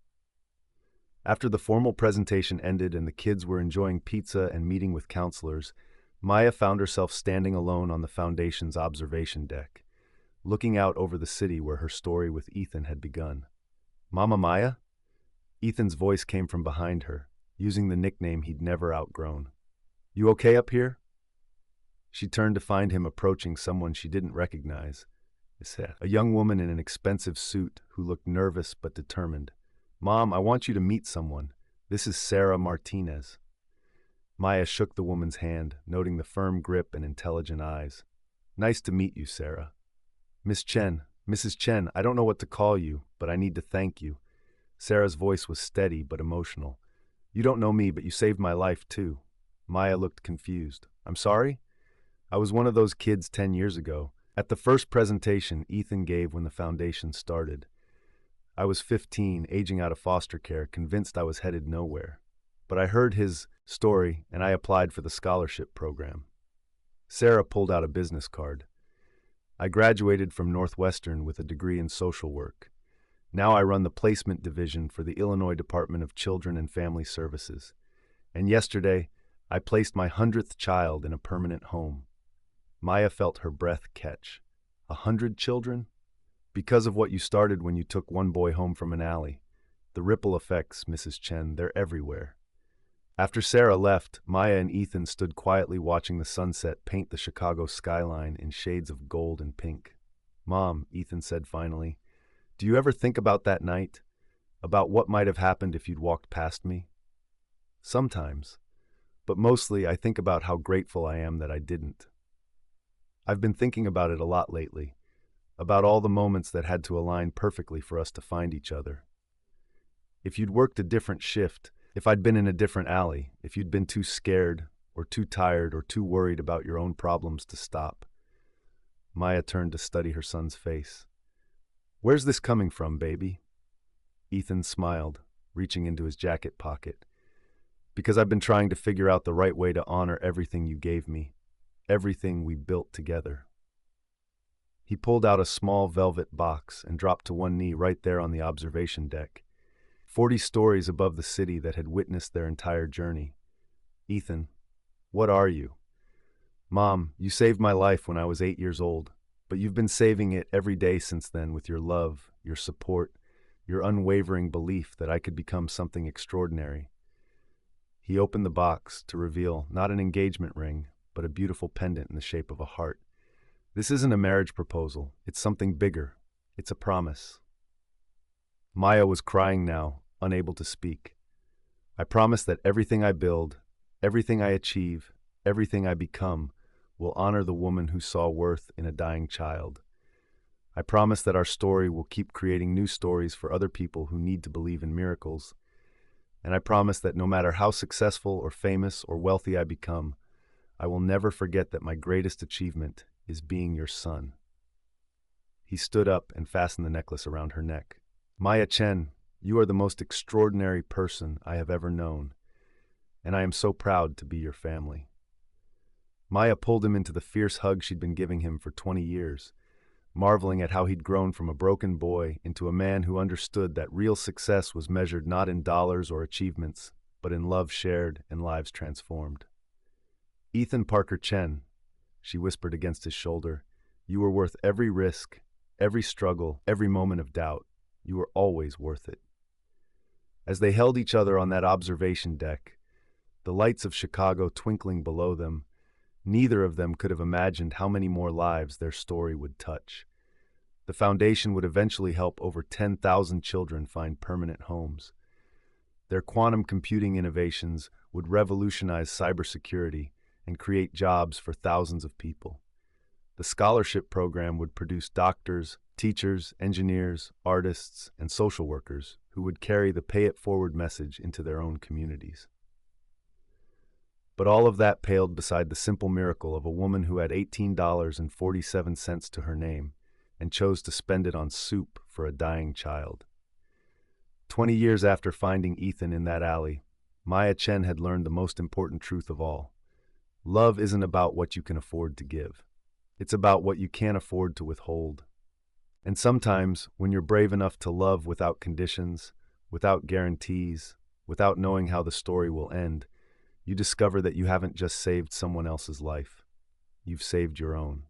After the formal presentation ended and the kids were enjoying pizza and meeting with counselors, Maya found herself standing alone on the foundation's observation deck, looking out over the city where her story with Ethan had begun. Mama Maya? Ethan's voice came from behind her, using the nickname he'd never outgrown. You okay up here? She turned to find him approaching someone she didn't recognize. A young woman in an expensive suit who looked nervous but determined. Mom, I want you to meet someone. This is Sarah Martinez. Maya shook the woman's hand, noting the firm grip and intelligent eyes. Nice to meet you, Sarah. Miss Chen, Mrs. Chen, I don't know what to call you, but I need to thank you. Sarah's voice was steady but emotional. You don't know me, but you saved my life too. Maya looked confused. I'm sorry? I was one of those kids 10 years ago. At the first presentation Ethan gave when the foundation started. I was 15, aging out of foster care, convinced I was headed nowhere. But I heard his story and I applied for the scholarship program. Sarah pulled out a business card. I graduated from Northwestern with a degree in social work. Now I run the placement division for the Illinois Department of Children and Family Services. And yesterday, I placed my 100th child in a permanent home. Maya felt her breath catch. 100 children? Because of what you started when you took one boy home from an alley. The ripple effects, Mrs. Chen, they're everywhere. After Sarah left, Maya and Ethan stood quietly watching the sunset paint the Chicago skyline in shades of gold and pink. Mom, Ethan said finally, do you ever think about that night? About what might have happened if you'd walked past me? Sometimes. But mostly I think about how grateful I am that I didn't. I've been thinking about it a lot lately, about all the moments that had to align perfectly for us to find each other. If you'd worked a different shift, if I'd been in a different alley, if you'd been too scared or too tired or too worried about your own problems to stop. Maya turned to study her son's face. Where's this coming from, baby? Ethan smiled, reaching into his jacket pocket. Because I've been trying to figure out the right way to honor everything you gave me, everything we built together. He pulled out a small velvet box and dropped to one knee right there on the observation deck. 40 stories above the city that had witnessed their entire journey. Ethan, what are you? Mom, you saved my life when I was 8 years old, but you've been saving it every day since then with your love, your support, your unwavering belief that I could become something extraordinary. He opened the box to reveal not an engagement ring, but a beautiful pendant in the shape of a heart. This isn't a marriage proposal. It's something bigger. It's a promise. Maya was crying now, unable to speak. I promise that everything I build, everything I achieve, everything I become, will honor the woman who saw worth in a dying child. I promise that our story will keep creating new stories for other people who need to believe in miracles. And I promise that no matter how successful or famous or wealthy I become, I will never forget that my greatest achievement is being your son. He stood up and fastened the necklace around her neck. Maya Chen, you are the most extraordinary person I have ever known, and I am so proud to be your family. Maya pulled him into the fierce hug she'd been giving him for 20 years, marveling at how he'd grown from a broken boy into a man who understood that real success was measured not in dollars or achievements, but in love shared and lives transformed. Ethan Parker Chen, she whispered against his shoulder, you were worth every risk, every struggle, every moment of doubt. You were always worth it. As they held each other on that observation deck, the lights of Chicago twinkling below them, neither of them could have imagined how many more lives their story would touch. The foundation would eventually help over 10,000 children find permanent homes. Their quantum computing innovations would revolutionize cybersecurity and create jobs for thousands of people. The scholarship program would produce doctors, teachers, engineers, artists, and social workers who would carry the pay-it-forward message into their own communities. But all of that paled beside the simple miracle of a woman who had $18.47 to her name and chose to spend it on soup for a dying child. 20 years after finding Ethan in that alley, Maya Chen had learned the most important truth of all. Love isn't about what you can afford to give. It's about what you can't afford to withhold. And sometimes, when you're brave enough to love without conditions, without guarantees, without knowing how the story will end, you discover that you haven't just saved someone else's life. You've saved your own.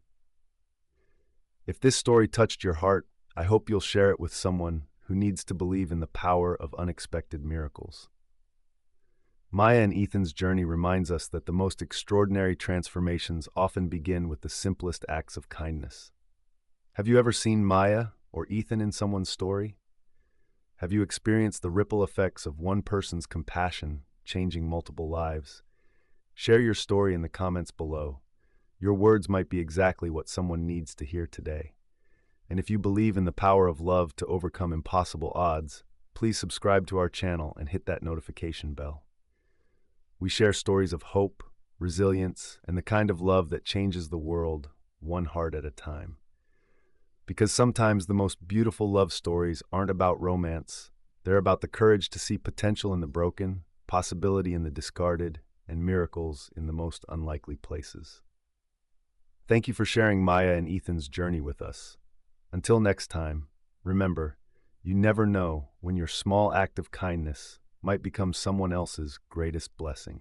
If this story touched your heart, I hope you'll share it with someone who needs to believe in the power of unexpected miracles. Maya and Ethan's journey reminds us that the most extraordinary transformations often begin with the simplest acts of kindness. Have you ever seen Maya or Ethan in someone's story? Have you experienced the ripple effects of one person's compassion changing multiple lives? Share your story in the comments below. Your words might be exactly what someone needs to hear today. And if you believe in the power of love to overcome impossible odds, please subscribe to our channel and hit that notification bell. We share stories of hope, resilience, and the kind of love that changes the world one heart at a time. Because sometimes the most beautiful love stories aren't about romance, they're about the courage to see potential in the broken, possibility in the discarded, and miracles in the most unlikely places. Thank you for sharing Maya and Ethan's journey with us. Until next time, remember, you never know when your small act of kindness might become someone else's greatest blessing.